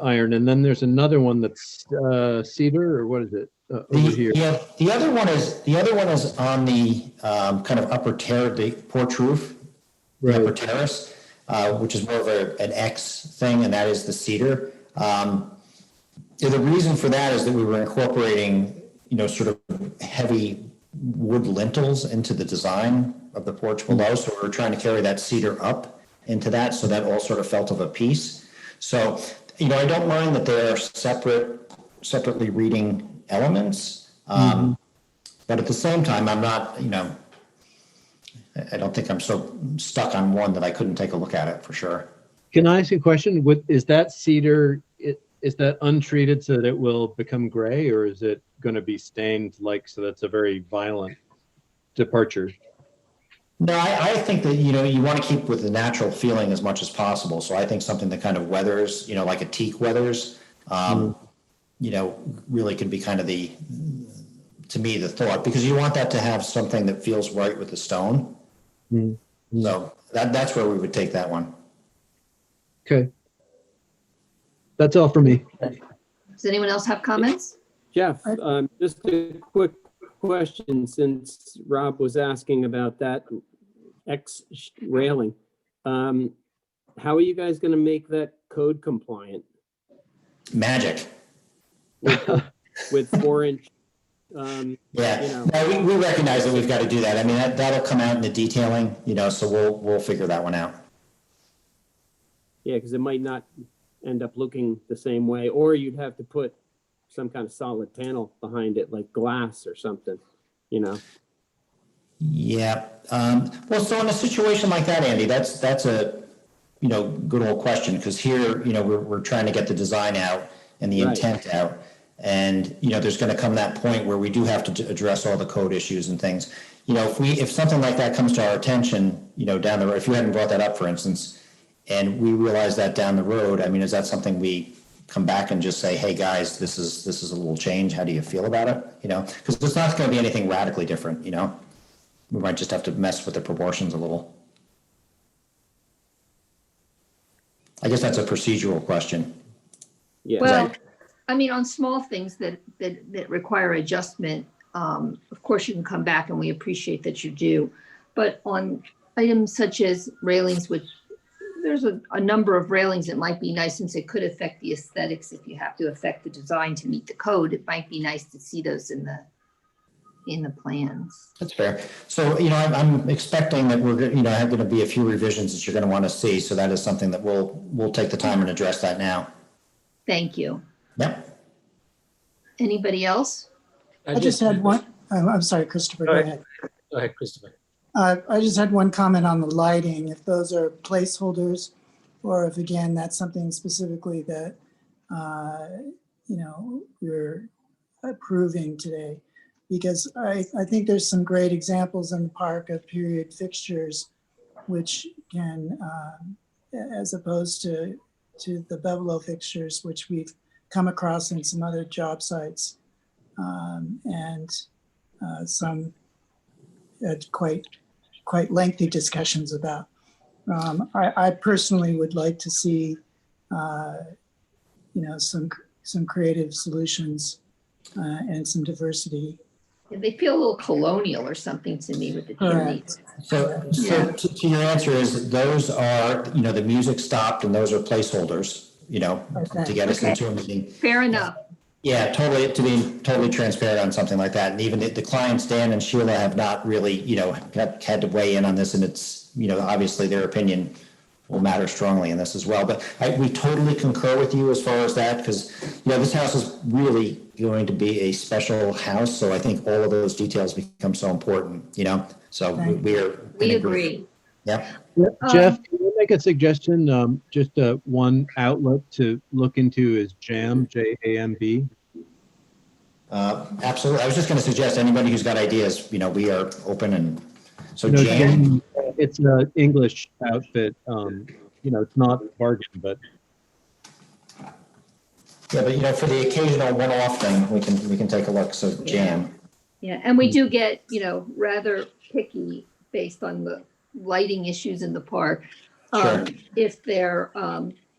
iron, and then there's another one that's cedar, or what is it over here? Yeah, the other one is on the kind of upper terrace, the porch roof, the upper terrace. Which is more of an X thing, and that is the cedar. The reason for that is that we were incorporating, you know, sort of heavy wood lintels into the design of the porch below. So we were trying to carry that cedar up into that, so that all sort of felt of a piece. So, you know, I don't mind that they're separately reading elements, but at the same time, I'm not, you know, I don't think I'm so stuck on one that I couldn't take a look at it for sure. Can I ask you a question? Is that cedar is that untreated so that it will become gray, or is it going to be stained like, so that's a very violent departure? No, I think that, you want to keep with the natural feeling as much as possible. So I think something that kind of weathers, like a teak weathers, really could be kind of to me, the thought, because you want that to have something that feels right with the stone. So that's where we would take that one. Okay. That's all for me. Does anyone else have comments? Jeff, just a quick question, since Rob was asking about that X railing. How are you guys going to make that code compliant Magic. with 4-inch? Yeah, no, we recognize that we've got to do that. I mean, that'll come out in the detailing, so we'll figure that one out. Yeah, because it might not end up looking the same way, or you'd have to put some kind of solid panel behind it, like glass or something, Yeah. Well, so in a situation like that, Andy, that's a, good old question, because here, we're trying to get the design out and the Right. intent out. And, there's going to come that point where we do have to address all the code issues and things. If something like that comes to our attention, down the road, if you hadn't brought that up, for instance, and we realize that down the road, I mean, is that something we come back and just say, hey, guys, this is a little change. How do you feel about it? Because it's not going to be anything radically different, We might just have to mess with the proportions a little. I guess that's a procedural question. Yeah. Well, I mean, on small things that require adjustment, of course you can come back and we appreciate that you do. But on items such as railings, which there's a number of railings that might be nice, since it could affect the aesthetics. If you have to affect the design to meet the code, it might be nice to see those in the plans. That's fair. So, I'm expecting that we're, have going to be a few revisions that you're going to want to see. So that is something that we'll take the time and address that now. Thank you. Yep. Anybody else? I just had one, I'm sorry, Christopher, go ahead. Go ahead, Christopher. I just had one comment on the lighting, if those are placeholders, or if, again, that's something specifically that, we're approving today. Because I think there's some great examples in the park of period fixtures, which can, as opposed to the Bevel fixtures, which we've come across in some other job sites, and some quite lengthy discussions about. I personally would like to see, some creative solutions and some diversity. They feel a little colonial or something to me with the chimneys. So to your answer is those are, the music stopped and those are placeholders, to get us into a meeting. Fair enough. Yeah, totally, to be totally transparent on something like that. And even the clients, Dan and Sheila, have not really, had to weigh in on this, and it's, obviously their opinion will matter strongly in this as well. But we totally concur with you as far as that, because, this house is really going to be a special house. So I think all of those details become so important, so We agree. Yeah. Jeff, can you make a suggestion? Just one outlet to look into is JAMB, J-A-M-B. Absolutely. I was just going to suggest anybody who's got ideas, we are open. And so JAMB, it's an English outfit. It's not bargain, but. Yeah, but for the occasional one-off thing, we can take a look. So JAMB. Yeah, and we do get, rather picky based on the lighting issues in the park. Sure. If they're,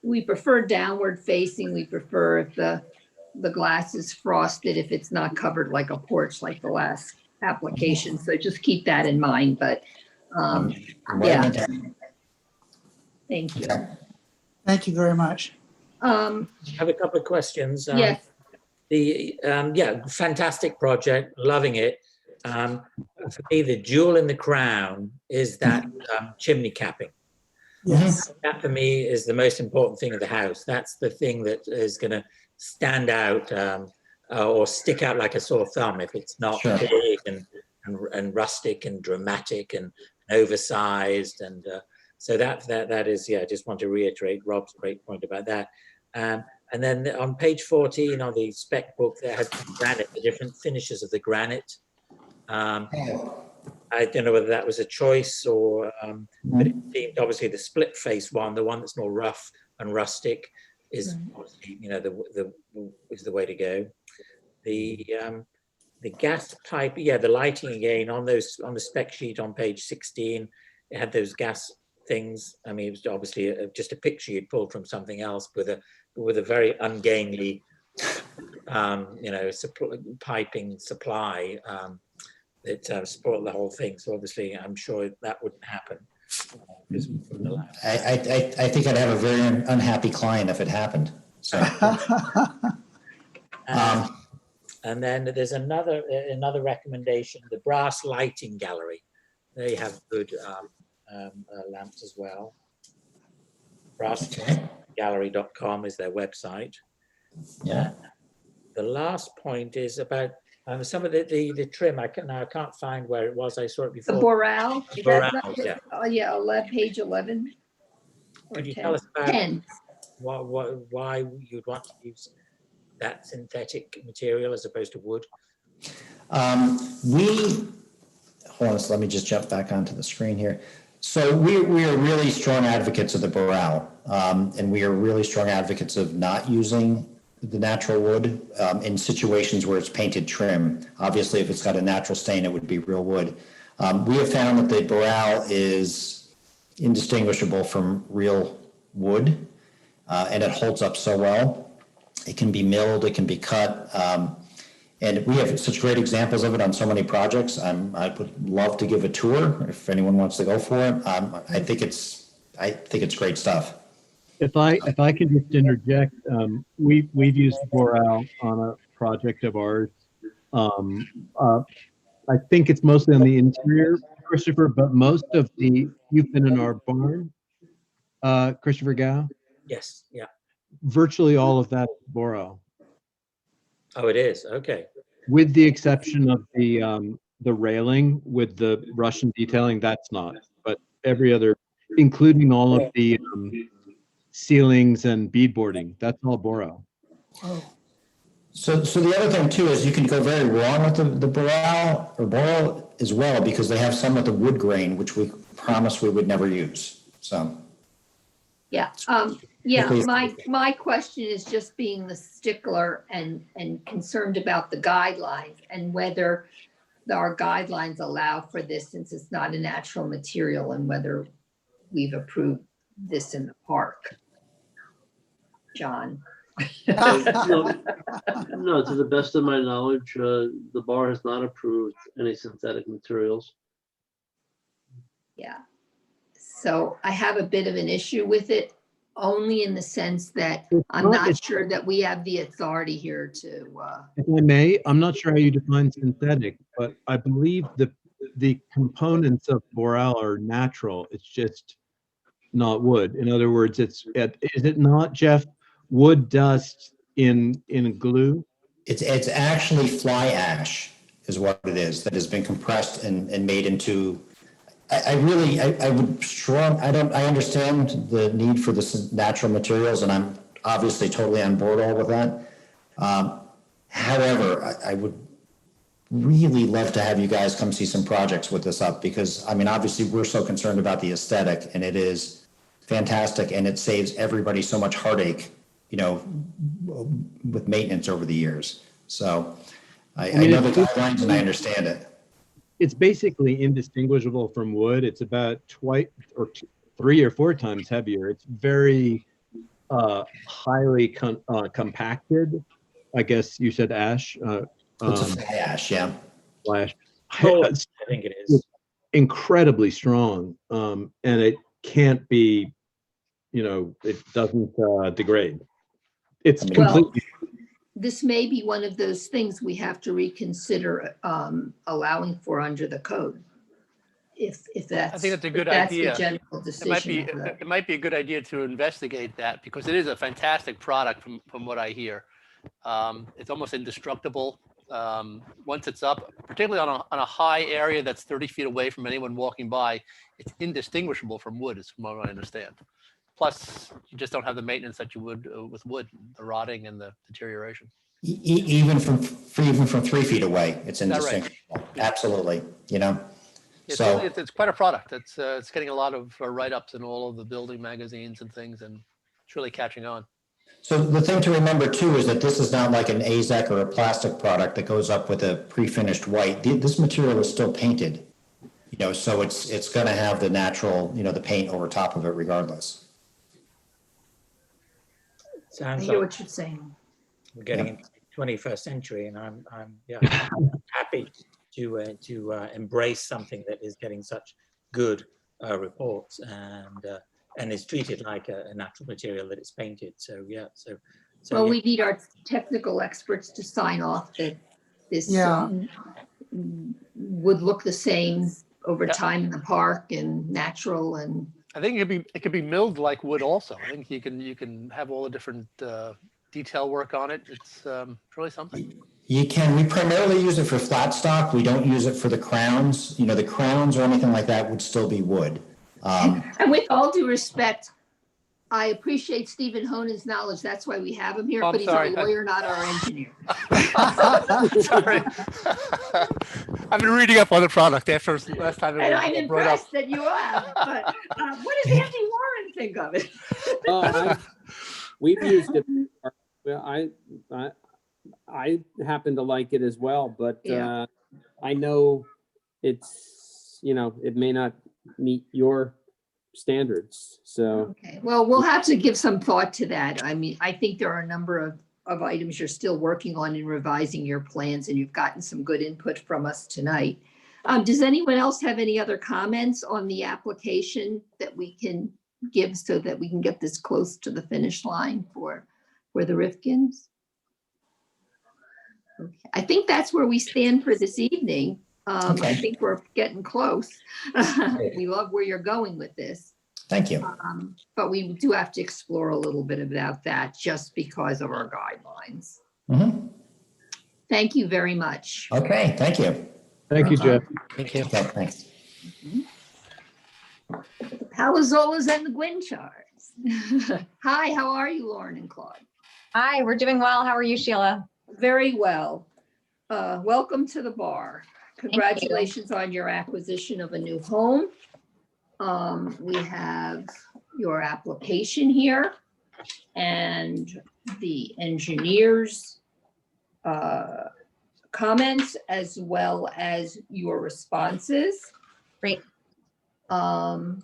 we prefer downward facing, we prefer if the glass is frosted, if it's not covered like a porch like the last application. So just keep that in mind, but yeah. Thank you. Thank you very much. I have a couple of questions. Yes. Fantastic project, loving it. For me, the jewel in the crown is that chimney capping. Yes. That for me is the most important thing of the house. That's the thing that is going to stand out or stick out like a sore thumb if it's not big and rustic and dramatic and oversized. And so that is, I just want to reiterate Rob's great point about that. And then on page 14 on the spec book, they had granite, the different finishes of the granite. I don't know whether that was a choice or, but it seemed obviously the split face one, the one that's more rough and rustic, is obviously, you know, is the way to go. The gas pipe, yeah, the lighting again on those, on the spec sheet on page 16, it had those gas things. I mean, it was obviously just a picture you'd pulled from something else with a very ungainly, you know, piping supply that spoiled the whole thing. So obviously, I'm sure that wouldn't happen. Because we wouldn't allow it. I think I'd have a very unhappy client if it happened. So, And then there's another recommendation, the brass lighting gallery. They have good lamps as well. Brassgallery.com is their website. yeah. The last point is about some of the trim. I can't find where it was. I saw it The before. Boral. Boral, yeah. Oh, yeah, page 11. or Could you 10. tell us about 10. why you'd want to use that synthetic material as opposed to wood? Hold on, so let me just jump back onto the screen here. So we are really strong advocates of the Boral, and we are really strong advocates of not using the natural wood in situations where it's painted trim. Obviously, if it's got a natural stain, it would be real wood. We have found that the Boral is indistinguishable from real wood, and it holds up so well. It can be milled, it can be cut, and we have such great examples of it on so many projects. I would love to give a tour if anyone wants to go for it. I think it's great stuff. If I could just interject, we've used Boral on a project of ours. I think it's mostly on the interior, Christopher, but most of you've been in our barn, Christopher Gow. Yes, yeah. Virtually all of that is Boral, Oh, it is. Okay. with the exception of the railing with the Russian detailing. That's not, but every other, including all of the ceilings and beadboarding, that's all Boral. Oh, So the other thing too is you can go very wrong with the Boral as well, because they have some with the wood grain, which we promised we would never use. So. Yeah, yeah, Okay. my question is just being the stickler and concerned about the guidelines and whether our guidelines allow for this since it's not a natural material and whether we've approved this in the park. John? No, to the best of my knowledge, the bar has not approved any synthetic materials. Yeah. So I have a bit of an issue with it, only in the sense that I'm not sure that we have the authority here to, If I may, I'm not sure how you define synthetic, but I believe the components of Boral are natural. It's just not wood. In other words, is it not, Jeff, wood dust in glue? It's actually fly ash is what it is that has been compressed and made into. I understand the need for this natural materials, and I'm obviously totally on board all with that. However, I would really love to have you guys come see some projects with this up, because I mean, obviously we're so concerned about the aesthetic, and it is fantastic, and it saves everybody so much heartache, you know, with maintenance over the years. So I know the guidelines and I understand it. It's basically indistinguishable from wood. It's about twice or 3 or 4 times heavier. It's very highly compacted. I guess you said ash. It's a fly ash, yeah. Fly ash. I think it is. Incredibly strong, and it can't be, you know, it doesn't degrade. It's completely. this may be one of those things we have to reconsider allowing for under the code. If that's, I think that's a good that's idea. the general It might be, decision. it might be a good idea to investigate that, because it is a fantastic product from what I hear. It's almost indestructible. Once it's up, particularly on a high area that's 30 feet away from anyone walking by, it's indistinguishable from wood, is from what I understand. Plus, you just don't have the maintenance that you would with wood, the rotting and the deterioration. Even from 3 feet away, it's Is that right? indistinguishable. Absolutely, you know? It's, So- really, it's quite a product. It's getting a lot of write-ups in all of the building magazines and things, and it's really catching on. So the thing to remember too is that this is not like an AZEK or a plastic product that goes up with a pre-finished white. This material is still painted, you know, so it's going to have the natural, you know, the paint over top of it regardless. I Sounds hear like what you're saying. we're getting into the 21st century, and I'm yeah, happy to embrace something that is getting such good reports and is treated like a natural material that it's painted. So yeah, so Well, yeah. we need our technical experts to sign off that this Yeah. would look the same over Yeah. time in the park and natural and I think it could be milled like wood also. I think you can have all the different detail work on it. It's really something. You can, we primarily use it for flat stock. We don't use it for the crowns. You know, the crowns or anything like that would still be wood. And with all due respect, I appreciate Stephen Honen's knowledge. That's why we have him here, Oh, I'm but he's sorry. our lawyer, not our engineer. Sorry. I've been reading up on the product after last time And it I'm was brought up. impressed that you have, but what does Andy Warren think of it? We've used it. Well, I happen to like it as well, but Yeah. I know it's, you know, it may not meet your standards. So Okay, well, we'll have to give some thought to that. I mean, I think there are a number of items you're still working on in revising your plans, and you've gotten some good input from us tonight. Does anyone else have any other comments on the application that we can give so that we can get this close to the finish line for the Rifkins? Okay, I think that's where we stand for this evening. I Okay. think we're getting close. We love where you're going with this. Thank you. But we do have to explore a little bit about that just because of our guidelines. Mhm. Thank you very much. Okay, thank you. Thank you, Jeff. Thank you. Okay, thanks. The Palazzolas and the Gwinchards. Hi, how are you, Lauren and Claude? Hi, we're doing well. How are you, Sheila? Very well. Welcome to the bar. you. Congratulations on your acquisition of a new home. We have your application here and the engineer's comments as well as your responses. Great. And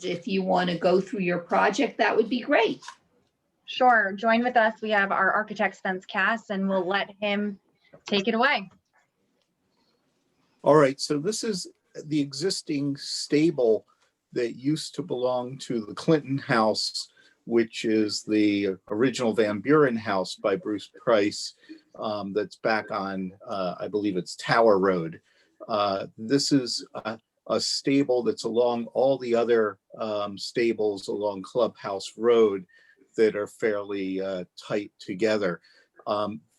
if you want to go through your project, that would be great. Sure. Join with us. We have our architect, Spence Cass, and we'll let him take it away. All right, so this is the existing stable that used to belong to the Clinton House, which is the original Van Buren house by Bruce Price, that's back on, I believe it's Tower Road. This is a stable that's along all the other stables along Clubhouse Road that are fairly tight together.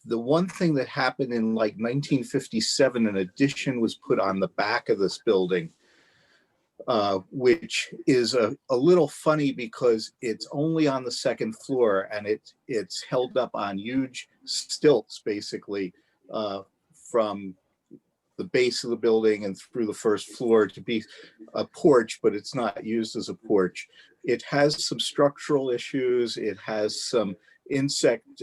The one thing that happened in like 1957, an addition was put on the back of this building, which is a little funny because it's only on the second floor and it's held up on huge stilts, basically, from the base of the building and through the first floor to be a porch, but it's not used as a porch. It has some structural issues. It has some insect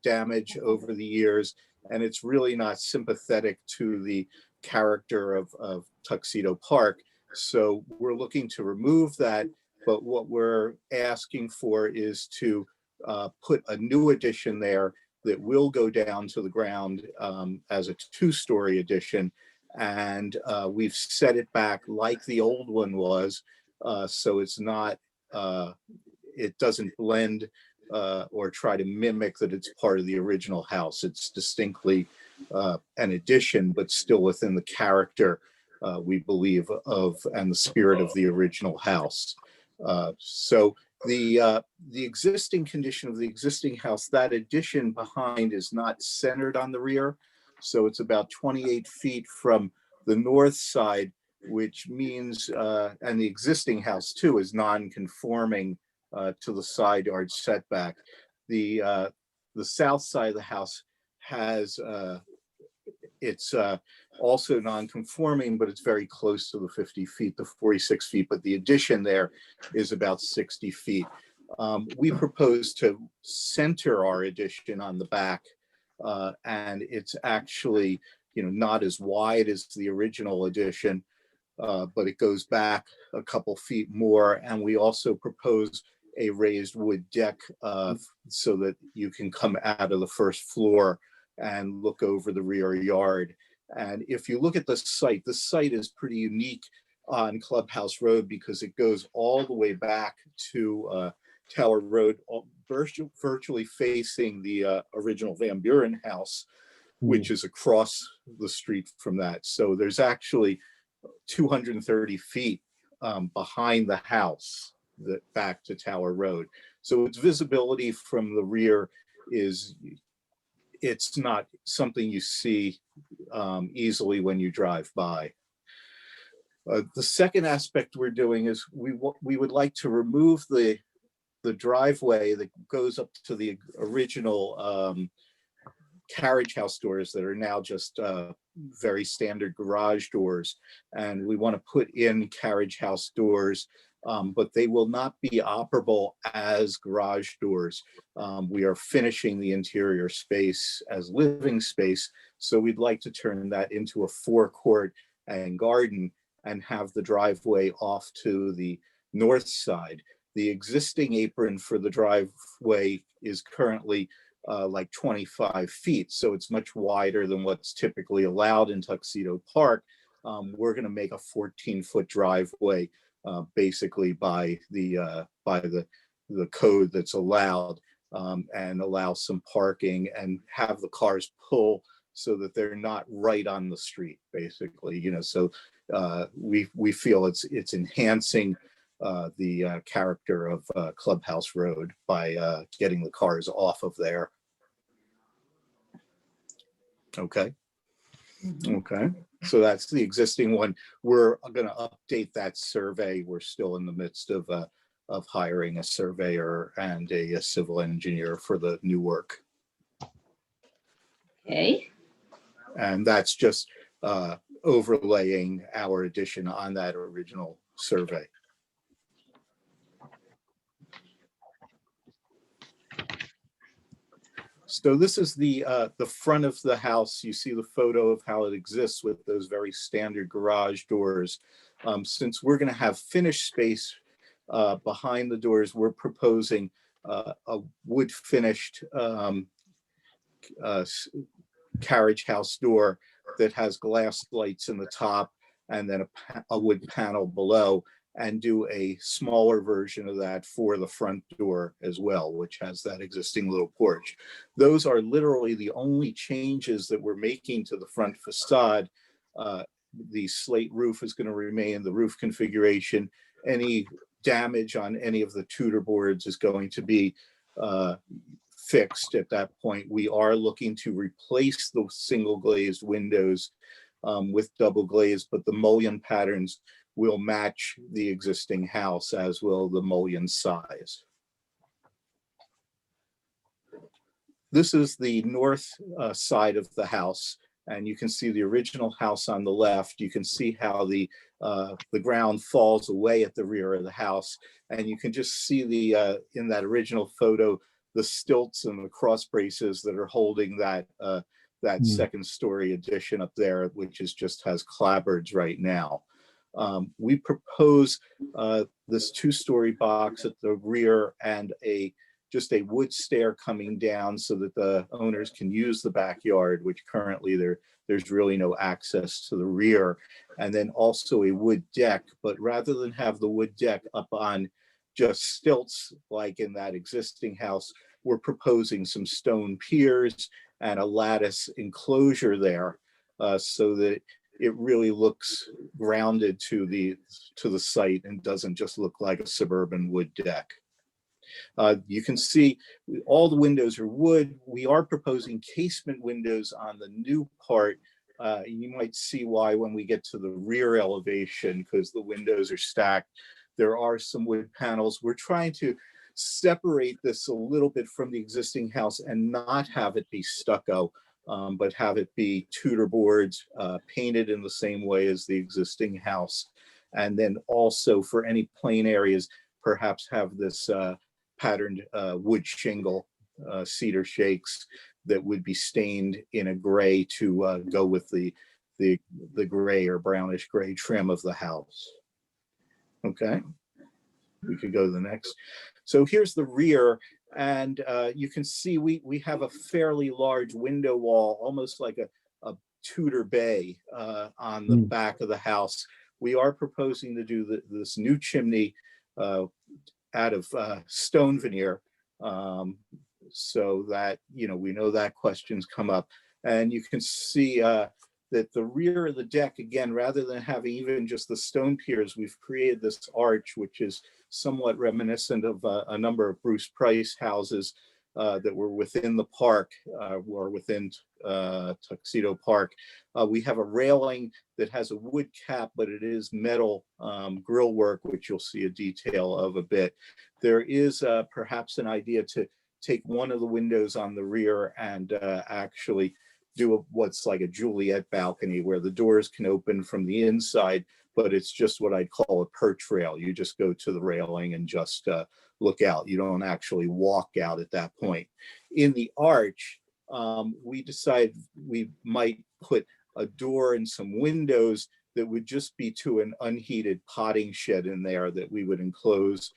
damage over the years, and it's really not sympathetic to the character of Tuxedo Park. So we're looking to remove that, but what we're asking for is to put a new addition there that will go down to the ground as a two-story addition. And we've set it back like the old one was, so it's not, it doesn't blend or try to mimic that it's part of the original house. It's distinctly an addition, but still within the character, we believe, of and the spirit of the original house. So the existing condition of the existing house, that addition behind is not centered on the rear. So it's about 28 feet from the north side which means, and the existing house too is non-conforming to the side yard setback. The south side of the house has, it's also non-conforming, but it's very close to the 50 feet, the 46 feet, but the addition there is about 60 feet. We propose to center our addition on the back, and it's actually, not as wide as the original addition, but it goes back a couple feet more. And we also propose a raised wood deck so that you can come out of the first floor and look over the rear yard. And if you look at the site is pretty unique on Clubhouse Road because it goes all the way back to Tower Road, virtually facing the original Van Buren house, which is across the street from that. So there's actually 230 feet behind the house back to Tower Road. So its visibility from the rear it's not something you see easily when you drive by. The second aspect we're doing is we would like to remove the driveway that goes up to the original carriage house doors that are now just very standard garage doors. And we want to put in carriage house doors, but they will not be operable as garage doors. We are finishing the interior space as living space. So we'd like to turn that into a forecourt and garden and have the driveway off to the north side. The existing apron for the driveway is currently like 25 feet. So it's much wider than what's typically allowed in Tuxedo Park. We're going to make a 14-foot driveway basically by the code that's allowed, and allow some parking and have the cars pull so that they're not right on the street, basically. So we feel it's enhancing the character of Clubhouse Road by getting the cars off of there. Okay. Okay. So that's the existing one. We're going to update that survey. We're still in the midst of hiring a surveyor and a civil engineer for the new work. Okay. And that's just overlaying our addition on that original survey. So this is the front of the house. You see the photo of how it exists with those very standard garage doors. Since we're going to have finished space behind the doors, we're proposing a wood finished carriage house door that has glass lights in the top and then a wood panel below, and do a smaller version of that for the front door as well, which has that existing little porch. Those are literally the only changes that we're making to the front facade. The slate roof is going to remain, the roof configuration. Any damage on any of the Tudor boards is going to be fixed at that point. We are looking to replace the single glazed windows with double glazed, but the mullion patterns will match the existing house, as will the mullion size. This is the north side of the house, and you can see the original house on the left. You can see how the ground falls away at the rear of the house, and you can just see the in that original photo the stilts and the cross braces that are holding that second story addition up there, which just has clapboards right now. We propose this 2-story box at the rear and just a wood stair coming down so that the owners can use the backyard, which currently there's really no access to the rear. And then also a wood deck, but rather than have the wood deck up on just stilts like in that existing house, we're proposing some stone piers and a lattice enclosure there so that it really looks grounded to the site and doesn't just look like a suburban wood deck. You can see all the windows are wood. We are proposing casement windows on the new part You might see why when we get to the rear elevation, because the windows are stacked, there are some wood panels. We're trying to separate this a little bit from the existing house and not have it be stucco, but have it be Tudor boards, painted in the same way as the existing house. And then also for any plain areas, perhaps have this patterned wood shingle, cedar shakes that would be stained in a gray to go with the gray or brownish gray trim of the house. Okay, we could go to the next. So here's the rear, and you can see we have a fairly large window wall, almost like a Tudor bay on the back of the house. We are proposing to do this new chimney out of stone veneer, so that, you know, we know that questions come up. And you can see that the rear of the deck, again, rather than having even just the stone piers, we've created this arch, which is somewhat reminiscent of a number of Bruce Price houses that were within the park or within Tuxedo Park. We have a railing that has a wood cap, but it is metal grill work, which you'll see a detail of a bit. There is perhaps an idea to take one of the windows on the rear and actually do what's like a Juliet balcony, where the doors can open from the inside, but it's just what I'd call a perch rail. You just go to the railing and just look out. You don't actually walk out at that point. In the arch, we decided we might put a door and some windows that would just be to an unheated potting shed in there that we would enclose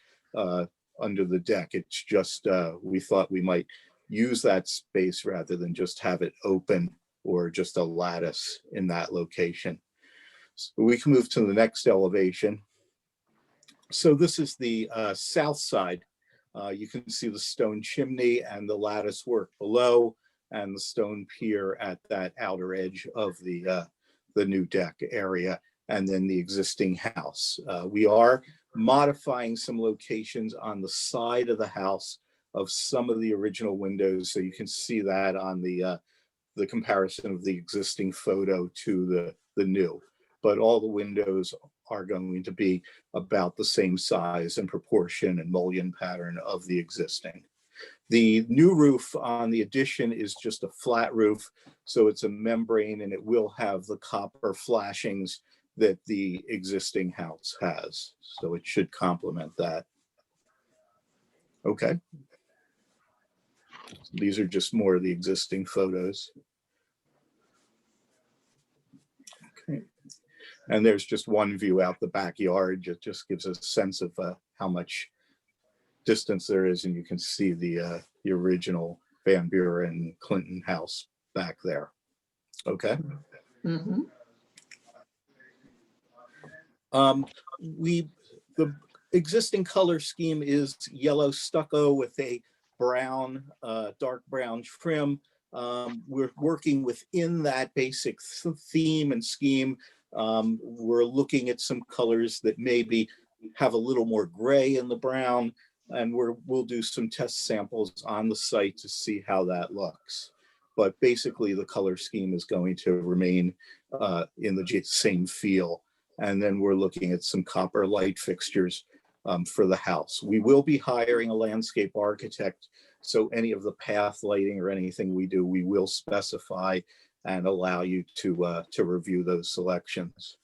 under the deck. It's just, we thought we might use that space rather than just have it open or just a lattice in that location. So we can move to the next elevation. So this is the south side. You can see the stone chimney and the lattice work below, and the stone pier at that outer edge of the new deck area, and then the existing house. We are modifying some locations on the side of the house of some of the original windows, so you can see that on the comparison of the existing photo to the new. But all the windows are going to be about the same size and proportion and mullion pattern of the existing. The new roof on the addition is just a flat roof, so it's a membrane, and it will have the copper flashings that the existing house has. So it should complement that. Okay. These are just more of the existing photos. Okay. And there's just one view out the backyard. It just gives a sense of how much distance there is, and you can see the original Van Buren Clinton house back there. Okay. Mm-hmm. The existing color scheme is yellow stucco with a brown, dark brown trim. We're working within that basic theme and scheme. We're looking at some colors that maybe have a little more gray in the brown, and we'll do some test samples on the site to see how that looks. But basically the color scheme is going to remain in the same feel. And then we're looking at some copper light fixtures for the house. We will be hiring a landscape architect, so any of the path lighting or anything we do, we will specify and allow you to review those selections.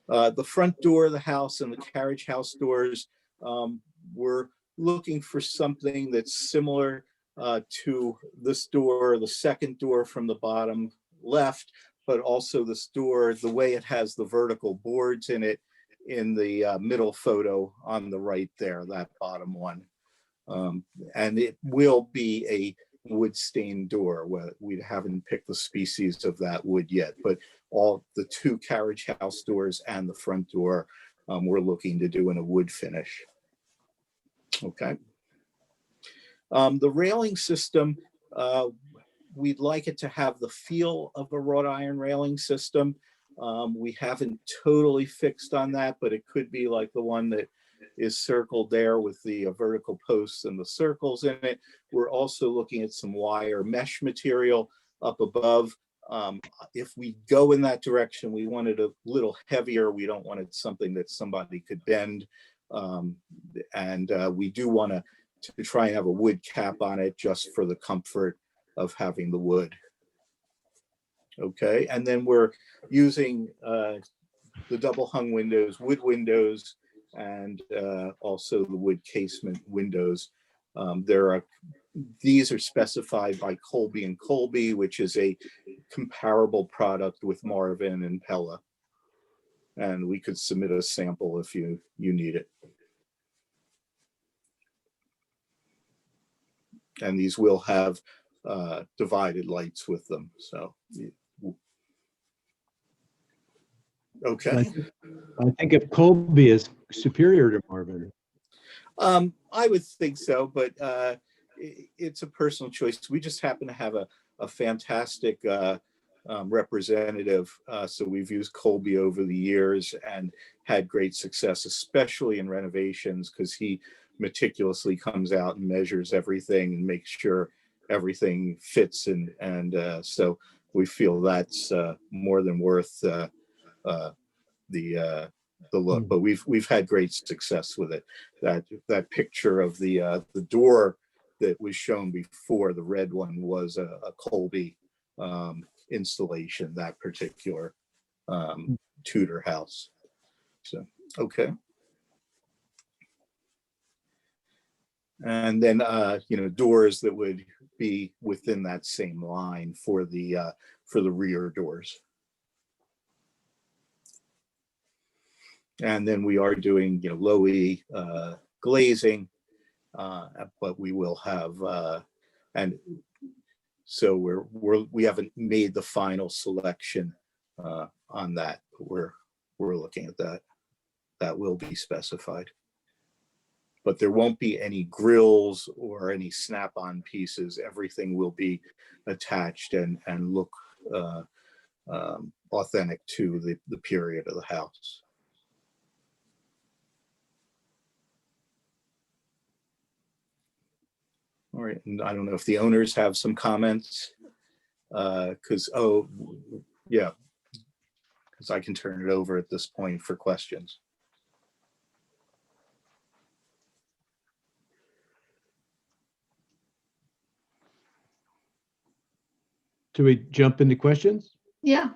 The front door of the house and the carriage house doors, we're looking for something that's similar to this door, the second door from the bottom left, but also this door, the way it has the vertical boards in it in the middle photo on the right there, that bottom one. And it will be a wood stained door. We haven't picked the species of that wood yet, but all the two carriage house doors and the front door, we're looking to do in a wood finish. Okay. The railing system, we'd like it to have the feel of a wrought iron railing system. We haven't totally fixed on that, but it could be like the one that is circled there with the vertical posts and the circles in it. We're also looking at some wire mesh material up above. If we go in that direction, we want it a little heavier. We don't want it something that somebody could bend. And we do want to try and have a wood cap on it just for the comfort of having the wood. Okay, and then we're using the double hung windows, wood windows, and also the wood casement windows. These are specified by Colby & Colby, which is a comparable product with Marvin and Pella. And we could submit a sample if you need it. And these will have divided lights with them. So, okay. I think if Colby is superior to Marvin. I would think so, but it's a personal choice. We just happen to have a fantastic representative. So we've used Colby over the years and had great success, especially in renovations, because he meticulously comes out and measures everything and makes sure everything fits. And so we feel that's more than worth the look. But we've had great success with it. That picture of the door that was shown before, the red one, was a Colby installation, that particular Tudor house. So, okay. And then, doors that would be within that same line for the rear doors. And then we are doing, low E glazing, but we will have, and so we haven't made the final selection on that. We're looking at that. That will be specified. But there won't be any grills or any snap-on pieces. Everything will be attached and look authentic to the period of the house. All right, and I don't know if the owners have some comments, because I can turn it over at this point for questions. Do we jump into questions? Yeah,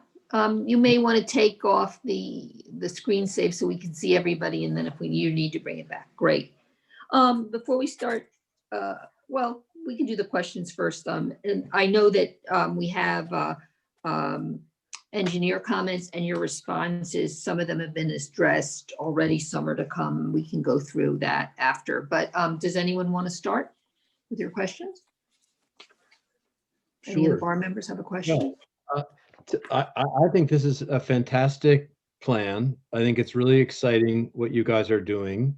you may want to take off the screen save so we can see everybody, and then if you need to bring it back, great. Before we start, well, we can do the questions first. And I know that we have engineer comments and your responses. Some of them have been addressed already, some are to come. We can go through that after. But does anyone want to start with your questions? Any of the Sure. bar members have a question? I think this is a fantastic plan. I think it's really exciting what you guys are doing.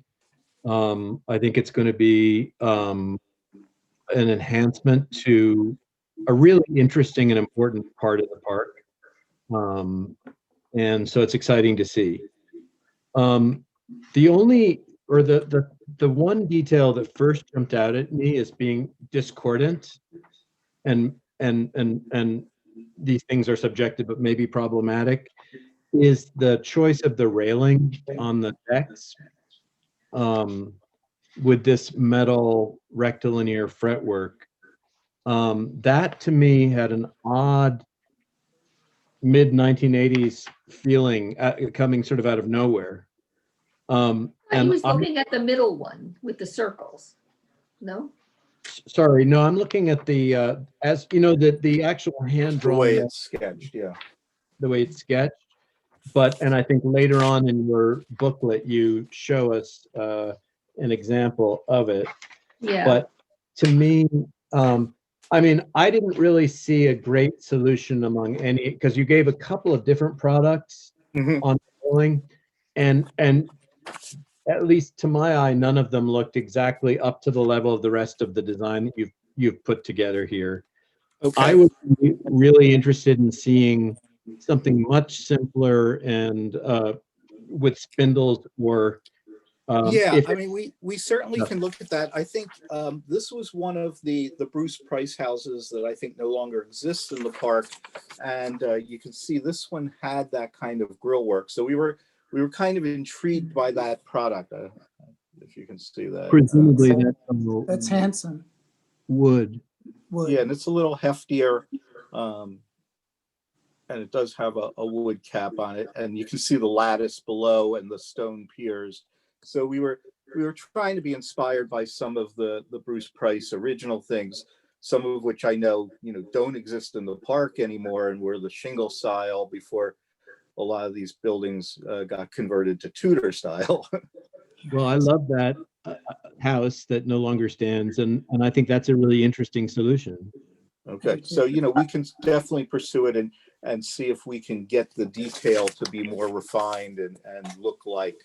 I think it's going to be an enhancement to a really interesting and important part of the park. And so it's exciting to see. The one detail that first jumped out at me as being discordant, and these things are subjective but maybe problematic, is the choice of the railing on the decks with this metal rectilinear fretwork. That to me had an odd mid-1980s feeling coming sort of out of nowhere. I was looking at the middle one with the circles. No? Sorry, no, I'm looking at the, as you know, the actual hand The way drawing, it's sketched, yeah. the way it's sketched. And I think later on in your booklet, you show us an example of it. Yeah. But to me, I mean, I didn't really see a great solution among any, because you gave a couple of different products on the railing, and at least to my eye, none of them looked exactly up to the level of the rest of the design that you've put together here. Okay. I would be really interested in seeing something much simpler and with spindles or Yeah, if I mean, we certainly Yeah. can look at that. I think this was one of the Bruce Price houses that I think no longer exists in the park. And you can see this one had that kind of grill work. So we were kind of intrigued by that product. If you can see that. Presumably that's on That's handsome. wood. Wood. Yeah, and it's a little heftier. And it does have a wood cap on it, and you can see the lattice below and the stone piers. So we were trying to be inspired by some of the Bruce Price original things, some of which I know, don't exist in the park anymore and were the shingle style before a lot of these buildings got converted to Tudor style. Well, I love that house that no longer stands, and I think that's a really interesting solution. Okay, so we can definitely pursue it and see if we can get the detail to be more refined and look like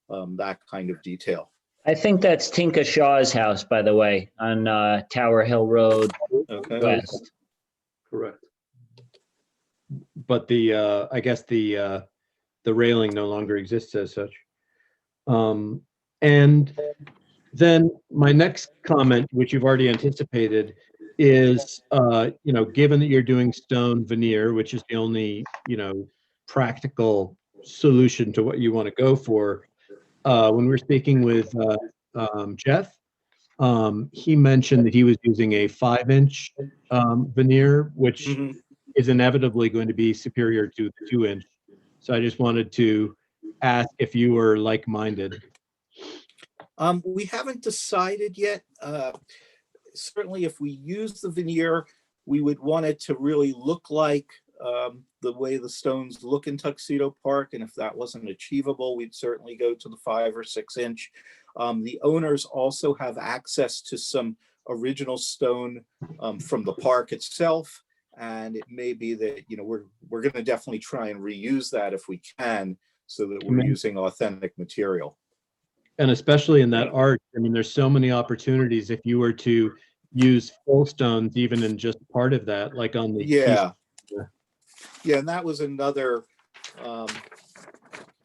that kind of detail. I think that's Tinka Shaw's house, by the way, on Tower Hill Road Okay. West. Correct. But I guess the railing no longer exists as such. And then my next comment, which you've already anticipated, is given that you're doing stone veneer, which is the only practical solution to what you want to go for. When we were speaking with Jeff, he mentioned that he was using a 5-inch veneer, which Mhm. is inevitably going to be superior to the 2-inch. So I just wanted to ask if you were like-minded. We haven't decided yet. Certainly, if we use the veneer, we would want it to really look like the way the stones look in Tuxedo Park. And if that wasn't achievable, we'd certainly go to the 5 or 6-inch. The owners also have access to some original stone from the park itself. And it may be that, we're going to definitely try and reuse that if we can, so that we're using authentic material. And especially in that arch, I mean, there's so many opportunities if you were to use full stones, even in just part of that, like on the Yeah, and that was another.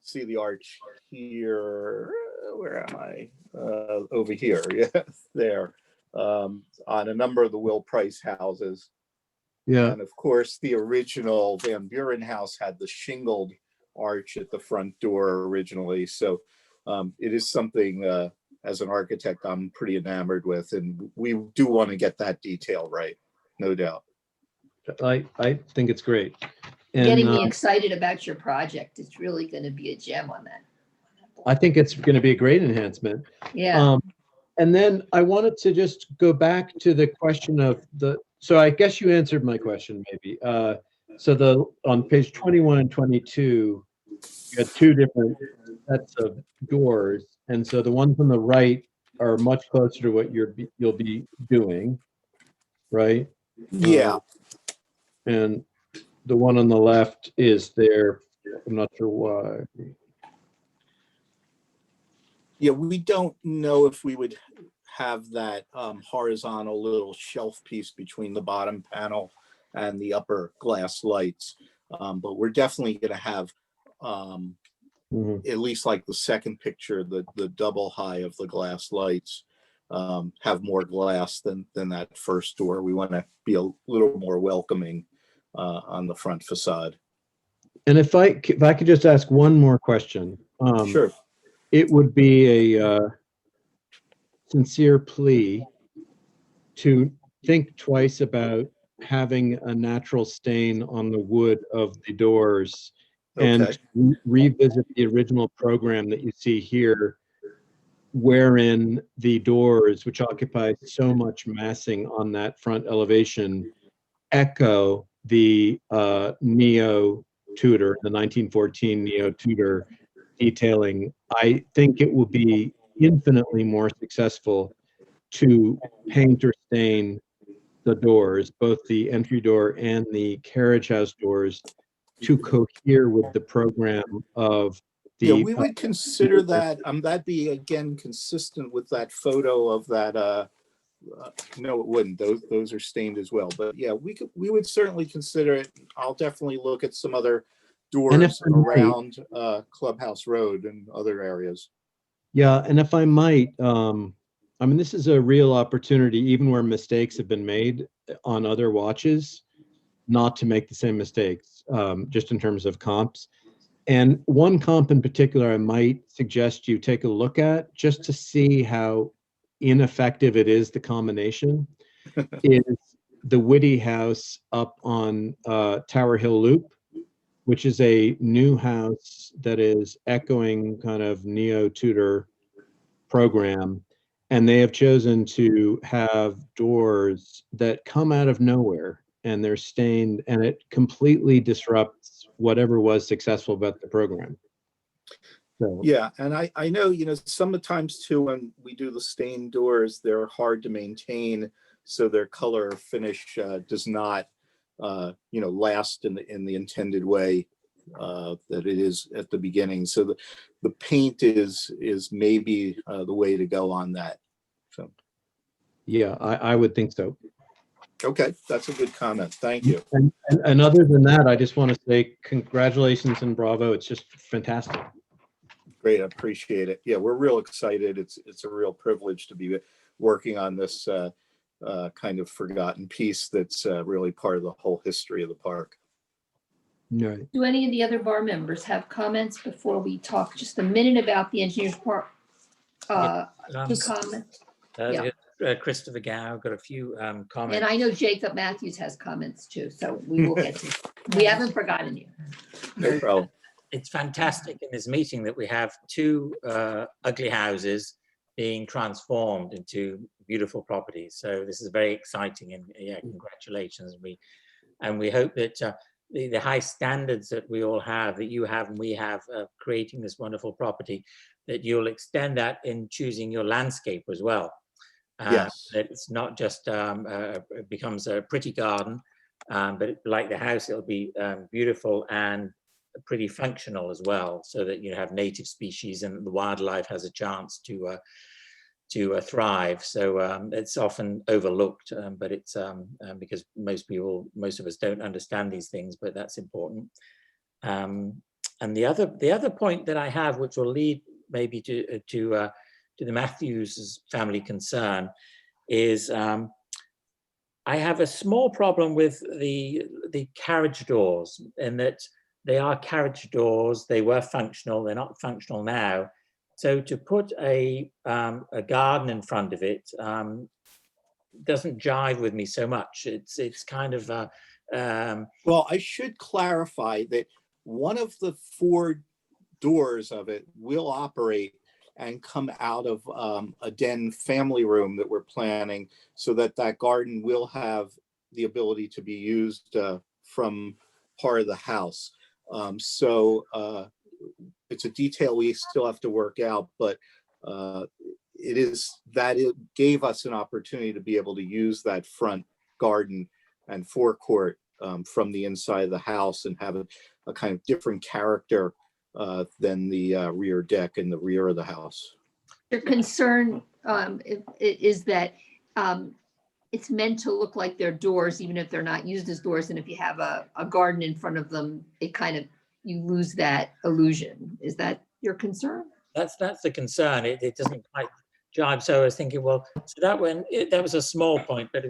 See the arch here. Where am I? Over here. Yeah, there. On a number of the Will Price houses. Yeah. And of course, the original Van Buren house had the shingled arch at the front door originally. So it is something, as an architect, I'm pretty enamored with, and we do want to get that detail right, no doubt. I think it's great. Getting me excited about your project. It's really going to be a gem on that. I think it's going to be a great enhancement. Yeah. And then I wanted to just go back to the question of so I guess you answered my question maybe. So on page 21 and 22, you had 2 different sets of doors. And so the ones on the right are much closer to what you'll be doing, right? Yeah. And the one on the left is there. I'm not sure why. Yeah, we don't know if we would have that horizontal little shelf piece between the bottom panel and the upper glass lights. But we're definitely going to have at least like the second picture, the double high of the glass lights have more glass than that first door. We want to be a little more welcoming on the front facade. And if I could just ask one more question. Sure. It would be a sincere plea to think twice about having a natural stain on the wood of the doors and revisit the original program that you see here, wherein the doors, which occupy so much massing on that front elevation, echo the Neo Tudor, the 1914 Neo Tudor detailing. I think it will be infinitely more successful to paint or stain the doors, both the entry door and the carriage house doors, to cohere with the program of the. Yeah, we would consider that. That'd be again consistent with that photo of that. No, it wouldn't. Those are stained as well. But yeah, we would certainly consider it. I'll definitely look at some other doors around Clubhouse Road and other areas. Yeah, and if I might, I mean, this is a real opportunity, even where mistakes have been made on other watches, not to make the same mistakes, just in terms of comps. And one comp in particular, I might suggest you take a look at just to see how ineffective it is, the combination, is the Whitty House up on Tower Hill Loop, which is a new house that is echoing kind of neo-Tudor program. And they have chosen to have doors that come out of nowhere, and they're stained, and it completely disrupts whatever was successful about the program. So, Yeah, and I know, sometimes too, when we do the stained doors, they're hard to maintain, so their color finish does not, last in the intended way that it is at the beginning. So the paint is maybe the way to go on that. So, yeah, I would think so. okay, that's a good comment. Thank you. And other than that, I just want to say congratulations and bravo. It's just fantastic. Great, I appreciate it. Yeah, we're real excited. It's a real privilege to be working on this kind of forgotten piece that's really part of the whole history of the park. Right. Do any of the other bar members have comments before we talk just a minute about the engineer's report? Comments? Yeah. Christopher Gow got a few comments. And I know Jacob Matthews has comments too, so we will get to, we haven't forgotten you. No problem. It's fantastic in this meeting that we have two ugly houses being transformed into beautiful properties. So this is very exciting, and yeah, congratulations. And we hope that the high standards that we all have, that you have and we have, creating this wonderful property, that you'll extend that in choosing your landscape as well. Yes. That it's not just it becomes a pretty garden, but like the house, it'll be beautiful and pretty functional as well, so that you have native species and the wildlife has a chance to thrive. So it's often overlooked, but it's because most of us don't understand these things, but that's important. And the other point that I have, which will lead maybe to the Matthews family concern, is I have a small problem with the carriage doors, in that they are carriage doors. They were functional. They're not functional now. So to put a garden in front of it doesn't jive with me so much. It's kind of well, I should clarify that one of the four doors of it will operate and come out of a den family room that we're planning, so that garden will have the ability to be used from part of the house. So it's a detail we still have to work out, but it gave us an opportunity to be able to use that front garden and forecourt from the inside of the house, and have a kind of different character than the rear deck in the rear of the house. Your concern is that it's meant to look like they're doors, even if they're not used as doors. And if you have a garden in front of them, it kind of, you lose that illusion. Is that your concern? That's the concern. It doesn't quite jibe. So I was thinking, well, so that was a small point, but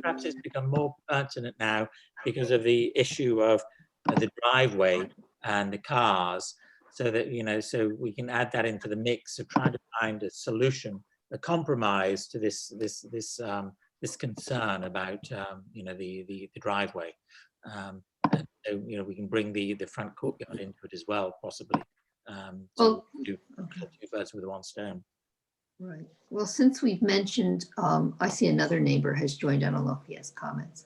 perhaps it's become more pertinent now because of the issue of the driveway and the cars, so that so we can add that into the mix of trying to find a solution, a compromise to this concern about the driveway. So we can bring the front courtyard into it as well, possibly. So do two birds with one stone. Right. Well, since we've mentioned, I see another neighbor has joined. I don't know if he has comments.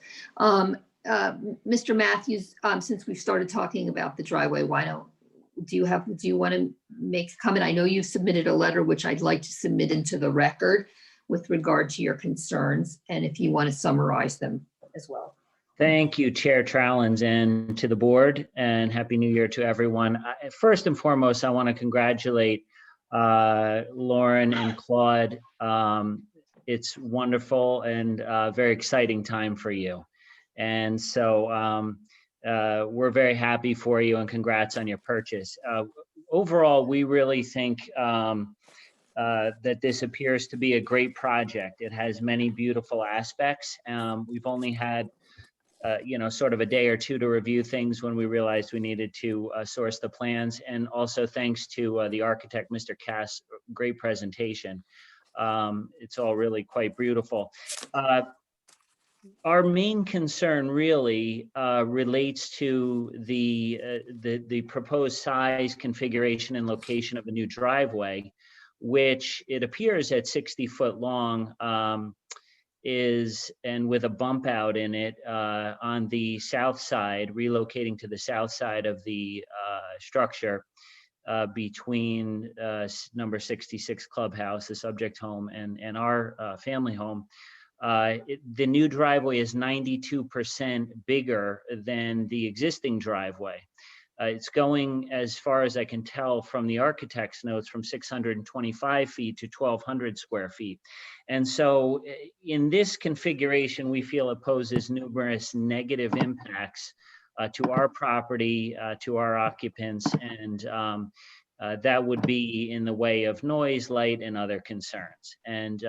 Mr. Matthews, since we've started talking about the driveway, do you want to make a comment? I know you've submitted a letter, which I'd like to submit into the record with regard to your concerns, and if you want to summarize them as well. Thank you, Chair Trowlins, and to the board, and Happy New Year to everyone. First and foremost, I want to congratulate Lauren and Claude. It's wonderful and a very exciting time for you. And so we're very happy for you, and congrats on your purchase. Overall, we really think that this appears to be a great project. It has many beautiful aspects. We've only had sort of a day or two to review things when we realized we needed to source the plans. And also thanks to the architect, Mr. Cass, great presentation. It's all really quite beautiful. Our main concern really relates to the proposed size, configuration, and location of a new driveway, which it appears at 60 foot long, and with a bump out in it on the south side, relocating to the south side of the structure between number 66 Clubhouse, the subject home, and our family home. The new driveway is 92% bigger than the existing driveway. It's going, as far as I can tell from the architect's notes, from 625 feet to 1,200 square feet. And so in this configuration, we feel it poses numerous negative impacts to our property, to our occupants, and that would be in the way of noise, light, and other concerns. And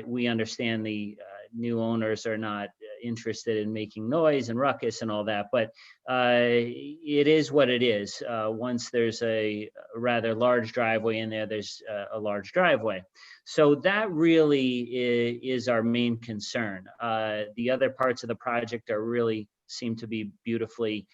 we understand the new owners are not interested in making noise and ruckus and all that, but it is what it is. Once there's a rather large driveway in there, there's a large driveway. So that really is our main concern. The other parts of the project seem to be beautifully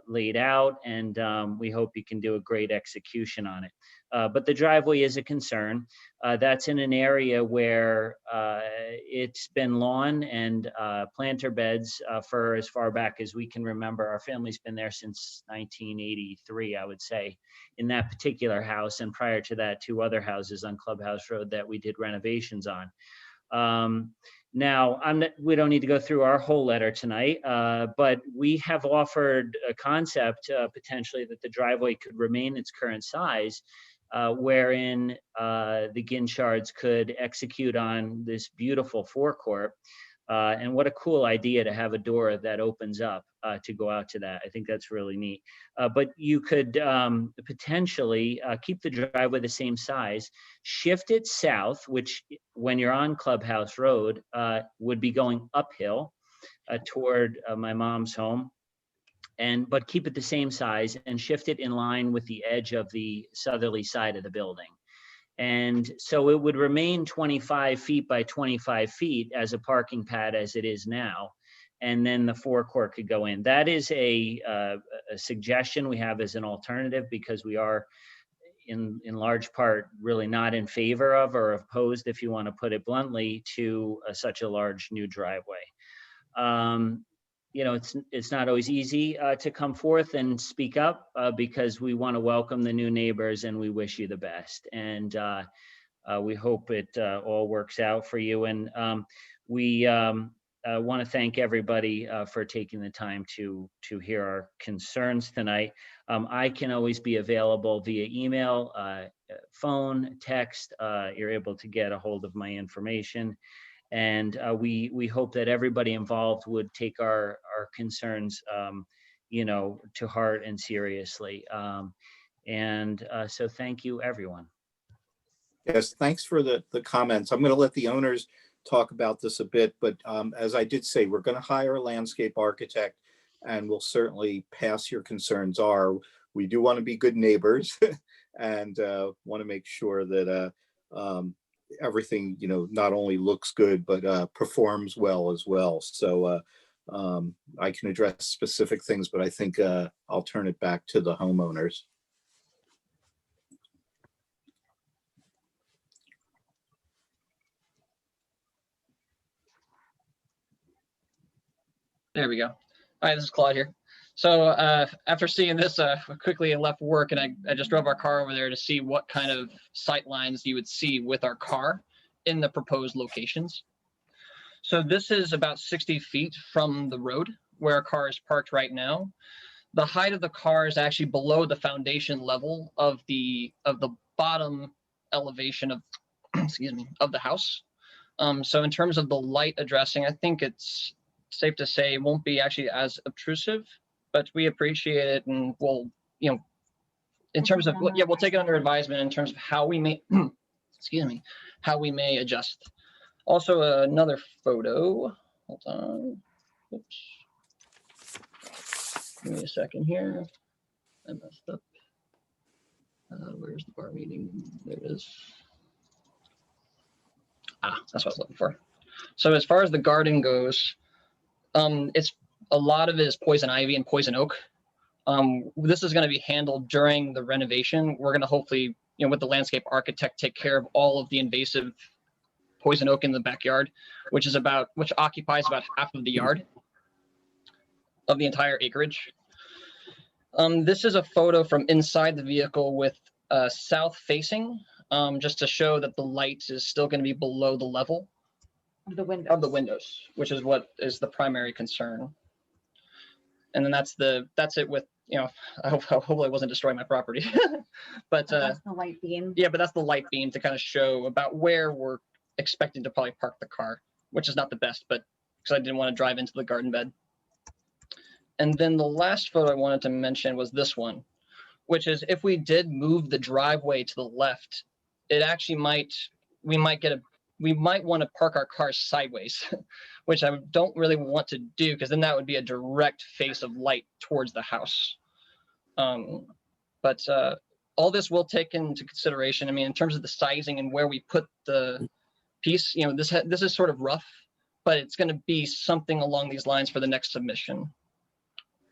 laid out, and we hope you can do a great execution on it. But the driveway is a concern. That's in an area where it's been lawn and planter beds for as far back as we can remember. Our family's been there since 1983, I would say, in that particular house, and prior to that, 2 other houses on Clubhouse Road that we did renovations on. Now, we don't need to go through our whole letter tonight, but we have offered a concept potentially that the driveway could remain its current size, wherein the Ginchards could execute on this beautiful forecourt. And what a cool idea to have a door that opens up to go out to that. I think that's really neat. But you could potentially keep the driveway the same size, shift it south, which when you're on Clubhouse Road would be going uphill toward my mom's home, but keep it the same size and shift it in line with the edge of the southerly side of the building. And so it would remain 25 feet by 25 feet as a parking pad as it is now. And then the forecourt could go in. That is a suggestion we have as an alternative, because we are in large part really not in favor of, or opposed, if you want to put it bluntly, to such a large new driveway. It's not always easy to come forth and speak up because we want to welcome the new neighbors and we wish you the best. And we hope it all works out for you. And we want to thank everybody for taking the time to hear our concerns tonight. I can always be available via email, phone, text. You're able to get a hold of my information. And we hope that everybody involved would take our concerns, to heart and seriously. So thank you, everyone. Yes, thanks for the comments. I'm going to let the owners talk about this a bit, but as I did say, we're going to hire a landscape architect, and we'll certainly pass your concerns. We do want to be good neighbors and want to make sure that everything, not only looks good, but performs well as well. So I can address specific things, but I think I'll turn it back to the homeowners. There we go. Hi, this is Claude here. So after seeing this, I quickly left work and I just drove our car over there to see what kind of sight lines you would see with our car in the proposed locations. So this is about 60 feet from the road where our car is parked right now. The height of the car is actually below the foundation level of the bottom elevation of, of the house. So in terms of the light addressing, I think it's safe to say it won't be actually as obtrusive, but we appreciate it and we'll, in terms of, yeah, we'll take it under advisement in terms of how we may, excuse me, how we may adjust. Also, another photo. Hold on. Oops. Give me a second here. I messed up. Where's the bar meeting? There it is. Ah, that's what I was looking for. So as far as the garden goes, it's a lot of it is poison ivy and poison oak. This is going to be handled during the renovation. We're going to hopefully, with the landscape architect, take care of all of the invasive poison oak in the backyard, which occupies about half of the yard of the entire acreage. This is a photo from inside the vehicle with south facing, just to show that the light is still going to be below the level Of the window. of the windows, which is what is the primary concern. And then that's it with, hopefully it wasn't destroying my property. But That's the light beam. yeah, but that's the light beam to kind of show about where we're expecting to probably park the car, which is not the best, but because I didn't want to drive into the garden bed. And then the last photo I wanted to mention was this one, which is if we did move the driveway to the left, it actually we might want to park our cars sideways, which I don't really want to do because then that would be a direct face of light towards the house. But all this will take into consideration. I mean, in terms of the sizing and where we put the piece, this is sort of rough, but it's going to be something along these lines for the next submission.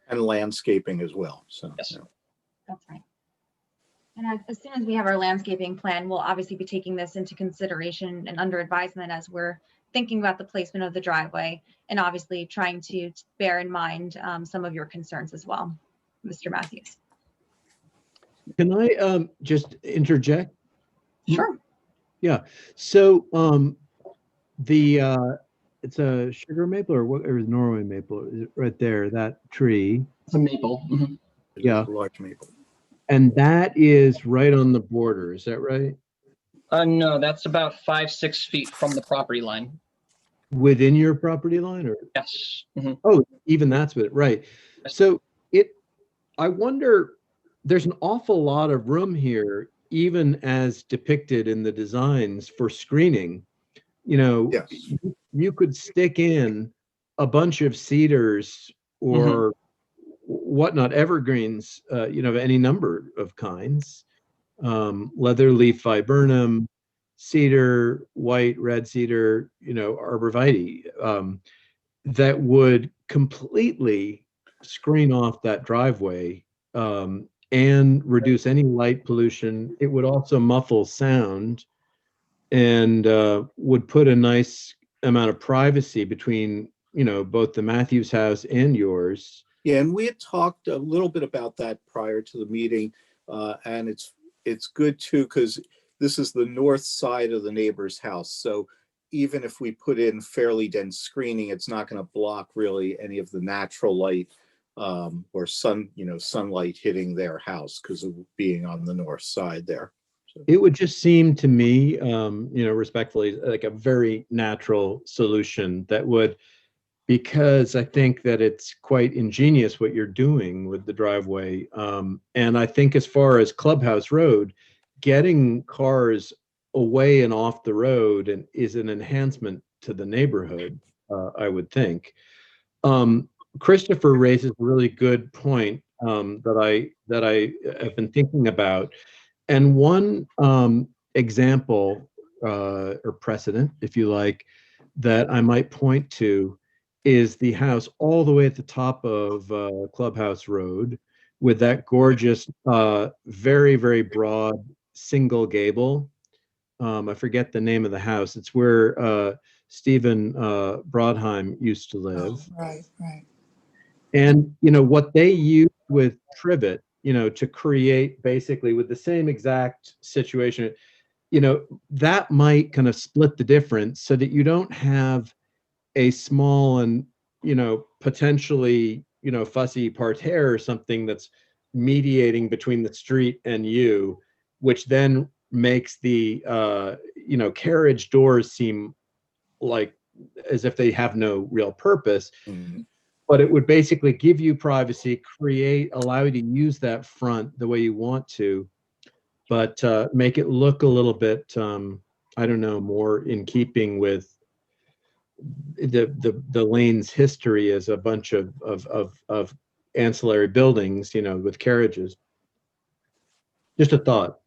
And landscaping as well, so. Yes. yeah. That's right. And as soon as we have our landscaping plan, we'll obviously be taking this into consideration and under advisement as we're thinking about the placement of the driveway and obviously trying to bear in mind some of your concerns as well, Mr. Matthews. Can I just interject? Sure. Yeah. So it's a sugar maple or what, or Norway maple is it right there, that tree. It's a maple. Mhm. Yeah. Large maple. And that is right on the border, is that right? No, that's about 5-6 feet from the property line. Within your property line or? Yes. Mhm. Oh, even that's what, right. So I wonder, there's an awful lot of room here, even as depicted in the designs for screening. Yes. You could stick in a bunch of cedars or whatnot, evergreens, of any number of kinds, leatherleaf viburnum, cedar, white, red cedar, arborvitae, that would completely screen off that driveway and reduce any light pollution. It would also muffle sound and would put a nice amount of privacy between, both the Matthews house and yours. Yeah, and we had talked a little bit about that prior to the meeting, and it's good too, because this is the north side of the neighbor's house. So even if we put in fairly dense screening, it's not going to block really any of the natural light or sunlight hitting their house because of being on the north side there. So. It would just seem to me, respectfully, like a very natural solution that would, because I think that it's quite ingenious what you're doing with the driveway. And I think as far as Clubhouse Road, getting cars away and off the road is an enhancement to the neighborhood, I would think. Christopher raises a really good point that I have been thinking about. And one example or precedent, if you like, that I might point to is the house all the way at the top of Clubhouse Road with that gorgeous, very, very broad single gable. I forget the name of the house. It's where Stephen Brodheim used to live. Oh, right. And, what they used with Trivet, to create basically with the same exact situation, that might kind of split the difference so that you don't have a small and, potentially, fussy parterre or something that's mediating between the street and you, which then makes the, carriage doors seem like as if they have no real purpose. Mm-hmm. but it would basically give you privacy, allow you to use that front the way you want to, but make it look a little bit, I don't know, more in keeping with the lane's history as a bunch of ancillary buildings, with carriages. Just a thought.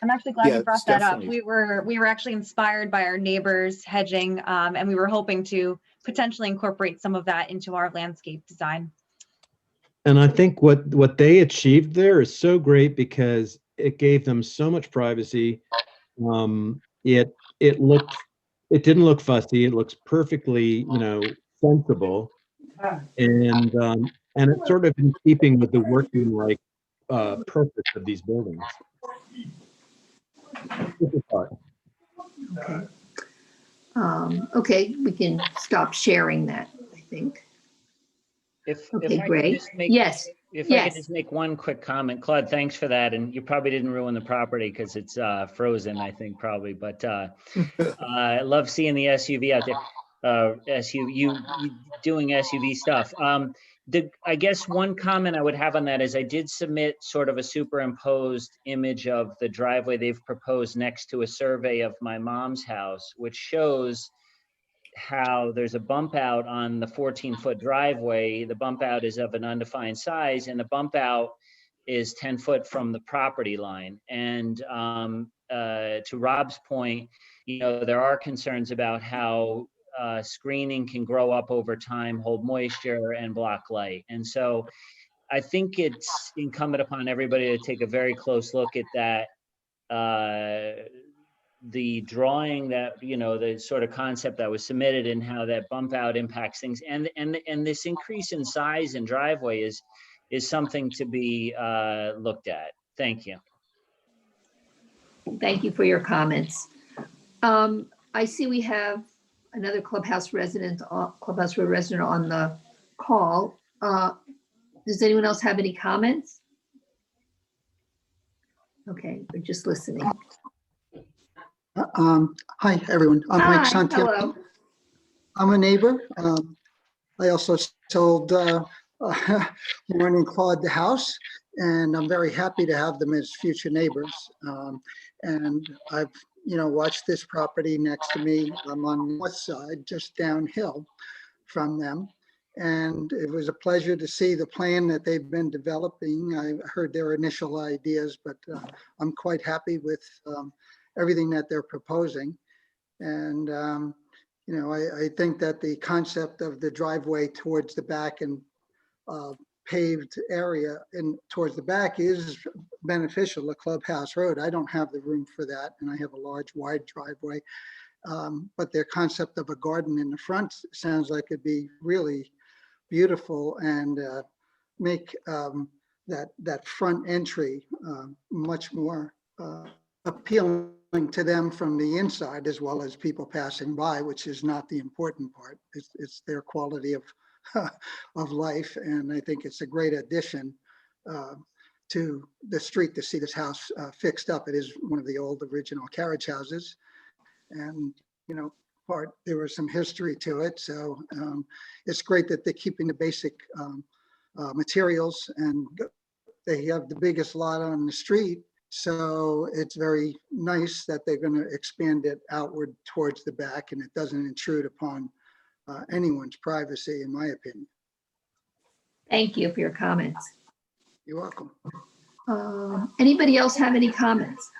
I'm actually glad Yeah, you brought it's that up. definitely- We were actually inspired by our neighbors hedging, and we were hoping to potentially incorporate some of that into our landscape design. And I think what they achieved there is so great because it gave them so much privacy. It didn't look fussy. It looks perfectly, sensible, and it's sort of in keeping with the working like purpose of these buildings. Just a thought. Okay. Okay, we can stop sharing that, I think. If Okay, I could great. just make, Yes, if I yes. could just make one quick comment, Claude, thanks for that. And you probably didn't ruin the property because it's frozen, I think probably, but I love seeing the SUV out there. You doing SUV stuff. I guess one comment I would have on that is I did submit sort of a superimposed image of the driveway they've proposed next to a survey of my mom's house, which shows how there's a bump out on the 14-foot driveway. The bump out is of an undefined size, and the bump out is 10 foot from the property line. And to Rob's point, there are concerns about how screening can grow up over time, hold moisture, and block light. And so I think it's incumbent upon everybody to take a very close look at that, the drawing that, the sort of concept that was submitted and how that bump out impacts things. And this increase in size and driveway is something to be looked at. Thank you. Thank you for your comments. I see we have another Clubhouse resident on the call. Does anyone else have any comments? Okay, we're just listening. Hi, everyone. I'm Hi, Mike Santiago. hello. I'm a neighbor. I also sold Lauren and Claude the house, and I'm very happy to have them as future neighbors. And I've, watched this property next to me. I'm on the north side, just downhill from them. And it was a pleasure to see the plan that they've been developing. I heard their initial ideas, but I'm quite happy with everything that they're proposing. And, I think that the concept of the driveway towards the back and paved area and towards the back is beneficial to Clubhouse Road. I don't have the room for that, and I have a large, wide driveway. But their concept of a garden in the front sounds like it'd be really beautiful and make that front entry much more appealing to them from the inside, as well as people passing by, which is not the important part. It's their quality of of life, and I think it's a great addition to the street to see this house fixed up. It is one of the old original carriage houses, and there was some history to it, so it's great that they're keeping the basic materials, and they have the biggest lot on the street. So it's very nice that they're going to expand it outward towards the back, and it doesn't intrude upon anyone's privacy, in my opinion. Thank you for your comments. You're welcome. Anybody else have any comments?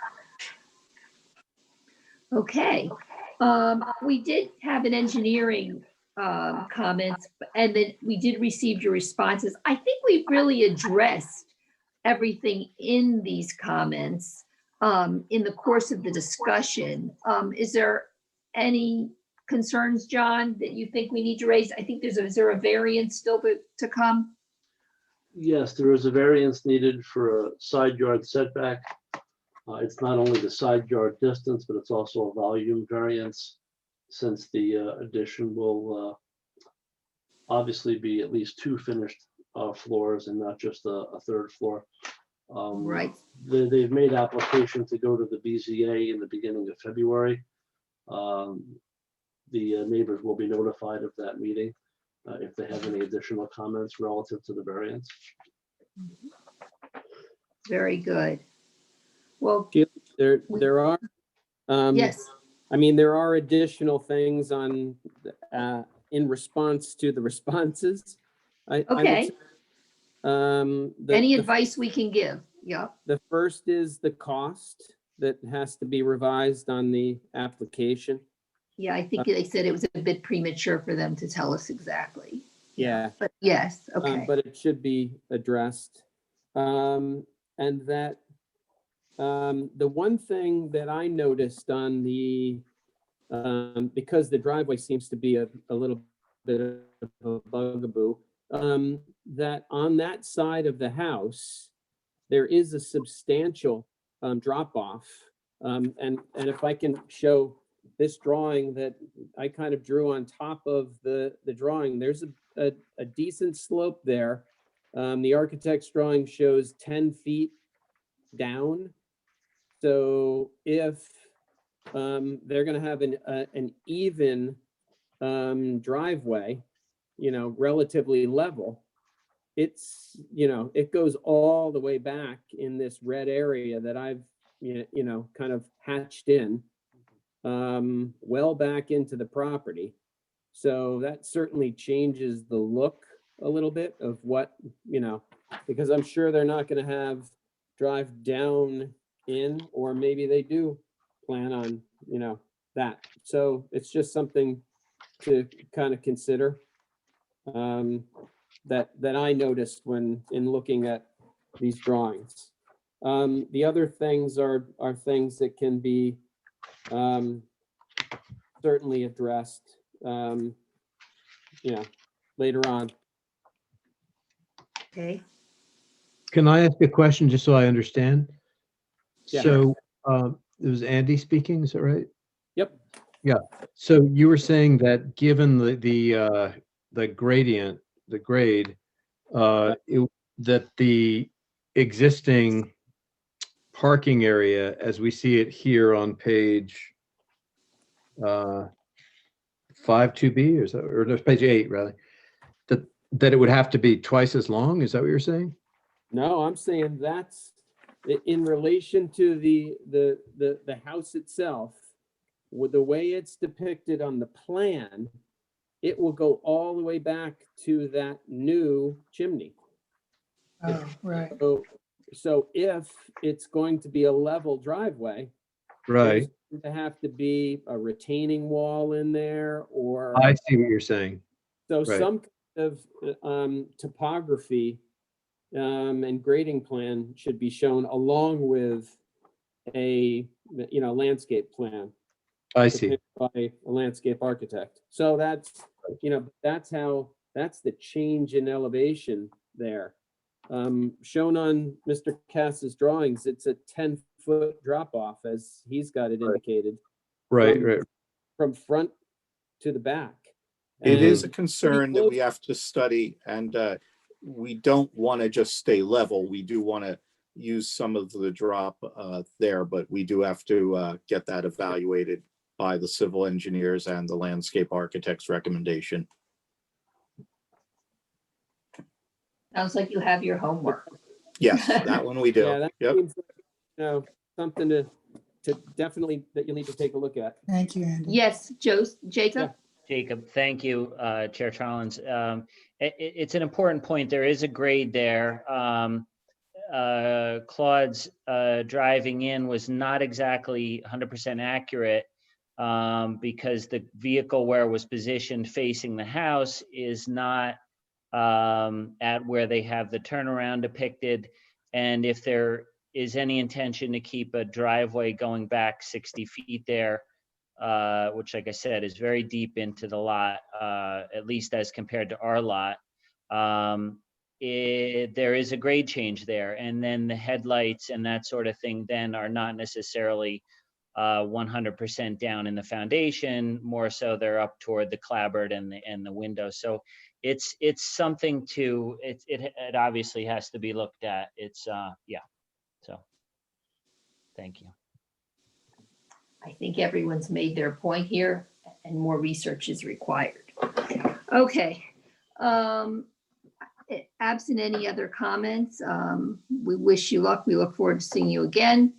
Okay. We did have an engineering comments, and then we did receive your responses. I think we've really addressed everything in these comments in the course of the discussion. Is there any concerns, John, that you think we need to raise? I think is there a variance still to come? Yes, there is a variance needed for a side yard setback. It's not only the side yard distance, but it's also a volume variance, since the addition will obviously be at least 2 finished floors and not just a third floor. Right. They've made application to go to the BZA in the beginning of February. The neighbors will be notified of that meeting. if they have any additional comments relative to the variance. Very good. Well, There are, yes, I mean, there are additional things on, in response to the responses. I would okay. say. Any advice we can give? Yeah. The first is the cost that has to be revised on the application. Yeah, I think they said it was a bit premature for them to tell us exactly. Yeah. But yes, okay. But it should be addressed. And that, the one thing that I noticed on the, because the driveway seems to be a little bit of a bugaboo, that on that side of the house, there is a substantial drop off. And if I can show this drawing that I kind of drew on top of the drawing, there's a decent slope there. The architect's drawing shows 10 feet down. So if they're going to have an even driveway, relatively level, it's, it goes all the way back in this red area that I've, kind of hatched in, well back into the property. So that certainly changes the look a little bit of what, because I'm sure they're not going to drive down in, or maybe they do plan on, that. So it's just something to kind of consider. That I noticed when in looking at these drawings. The other things are things that can be certainly addressed, later on. Okay. Can I ask a question just so I understand? Yeah. So it was Andy speaking, is that right? Yep. Yeah. So you were saying that given the gradient, the grade, that the existing parking area, as we see it here on page 5-2B, or no, page 8 rather, that it would have to be twice as long. Is that what you're saying? No, I'm saying that's in relation to the house itself, with the way it's depicted on the plan, it will go all the way back to that new chimney. Oh, right. So if it's going to be a level driveway, Right. there's going to have to be a retaining wall in there, or I see what you're saying. so Right. some kind of topography and grading plan should be shown along with a landscape plan. I see. prepared by a landscape architect. So that's the change in elevation there. Shown on Mr. Cass's drawings, it's a 10-foot drop off as he's got it indicated. Right, from- right. From front to the back. It is a And concern that we have to study, and we don't want to just stay level. We do want to use some of the drop there, but we do have to get that evaluated by the civil engineers and the landscape architect's recommendation. Sounds like you have your homework. Yes, that one we do. Yeah, that Yep. seems like, something to definitely that you'll need to take a look at. Thank you, Andy. Yes, Jacob? Jacob, thank you, Chair Collins. It's an important point. There is a grade there. Claude's driving in was not exactly 100% accurate because the vehicle where it was positioned facing the house is not at where they have the turnaround depicted. And if there is any intention to keep a driveway going back 60 feet there, which, like I said, is very deep into the lot, at least as compared to our lot, there is a grade change there. And then the headlights and that sort of thing then are not necessarily 100% down in the foundation, more so they're up toward the clapboard and the window. So it's something to, it obviously has to be looked at. It's, yeah, so, thank you. I think everyone's made their point here and more research is required. Okay, Absent any other comments, we wish you luck. We look forward to seeing you again.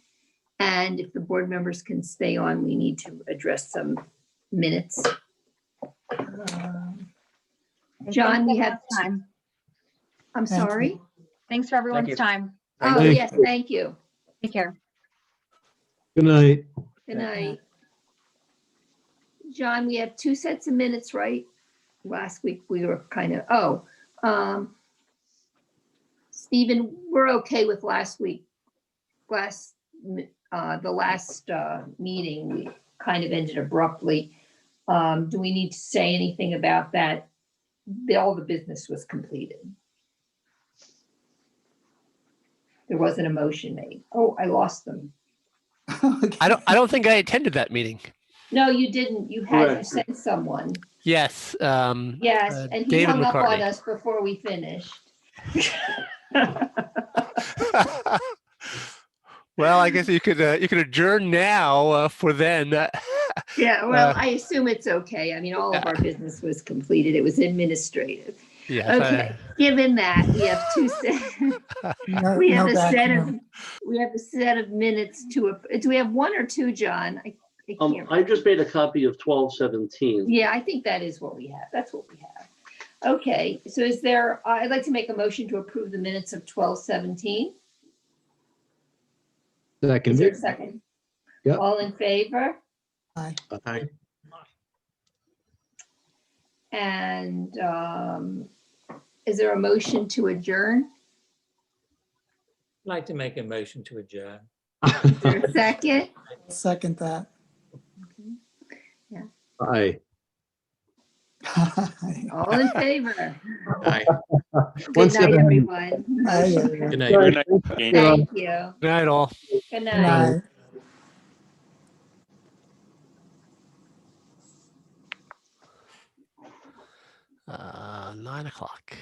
And if the board members can stay on, we need to address some minutes. John, we have time. I'm Thank you. sorry. Thanks for everyone's you. time. Oh, you. yes, thank you. Take care. Good night. Good night. John, we have 2 sets of minutes, right? Last week we were kind of, Stephen, we're okay with last week. The last meeting, we kind of ended abruptly. Do we need to say anything about that? All the business was completed. There wasn't a motion made. Oh, I lost them. I don't think I attended that meeting. No, you didn't. You had to Correct. send someone. Yes. Yes, and he David hung up on McCartney. us before we finished. Well, I guess you could adjourn now for then. Yeah, well, I assume it's okay. I mean, all of our business was completed. It was administrative. Yes. Okay, given that, we have 2 sets. No, We have no a back set room. of minutes to, do we have 1 or 2, John? I can't. I just made a copy of 1217. Yeah, I think that is what we have. That's what we have. Okay, so is there, I'd like to make a motion to approve the minutes of 12:17. Is there a Second. second? Yep. All in favor? Aye. And is there a motion to adjourn? I'd like to make a motion to adjourn. Is there a second? Second that. Aye. All in favor? One Good night, step ahead. everyone. Aye. Good night. Good night. Thank you. Good night, all. Good Good night. night. 9 o'clock.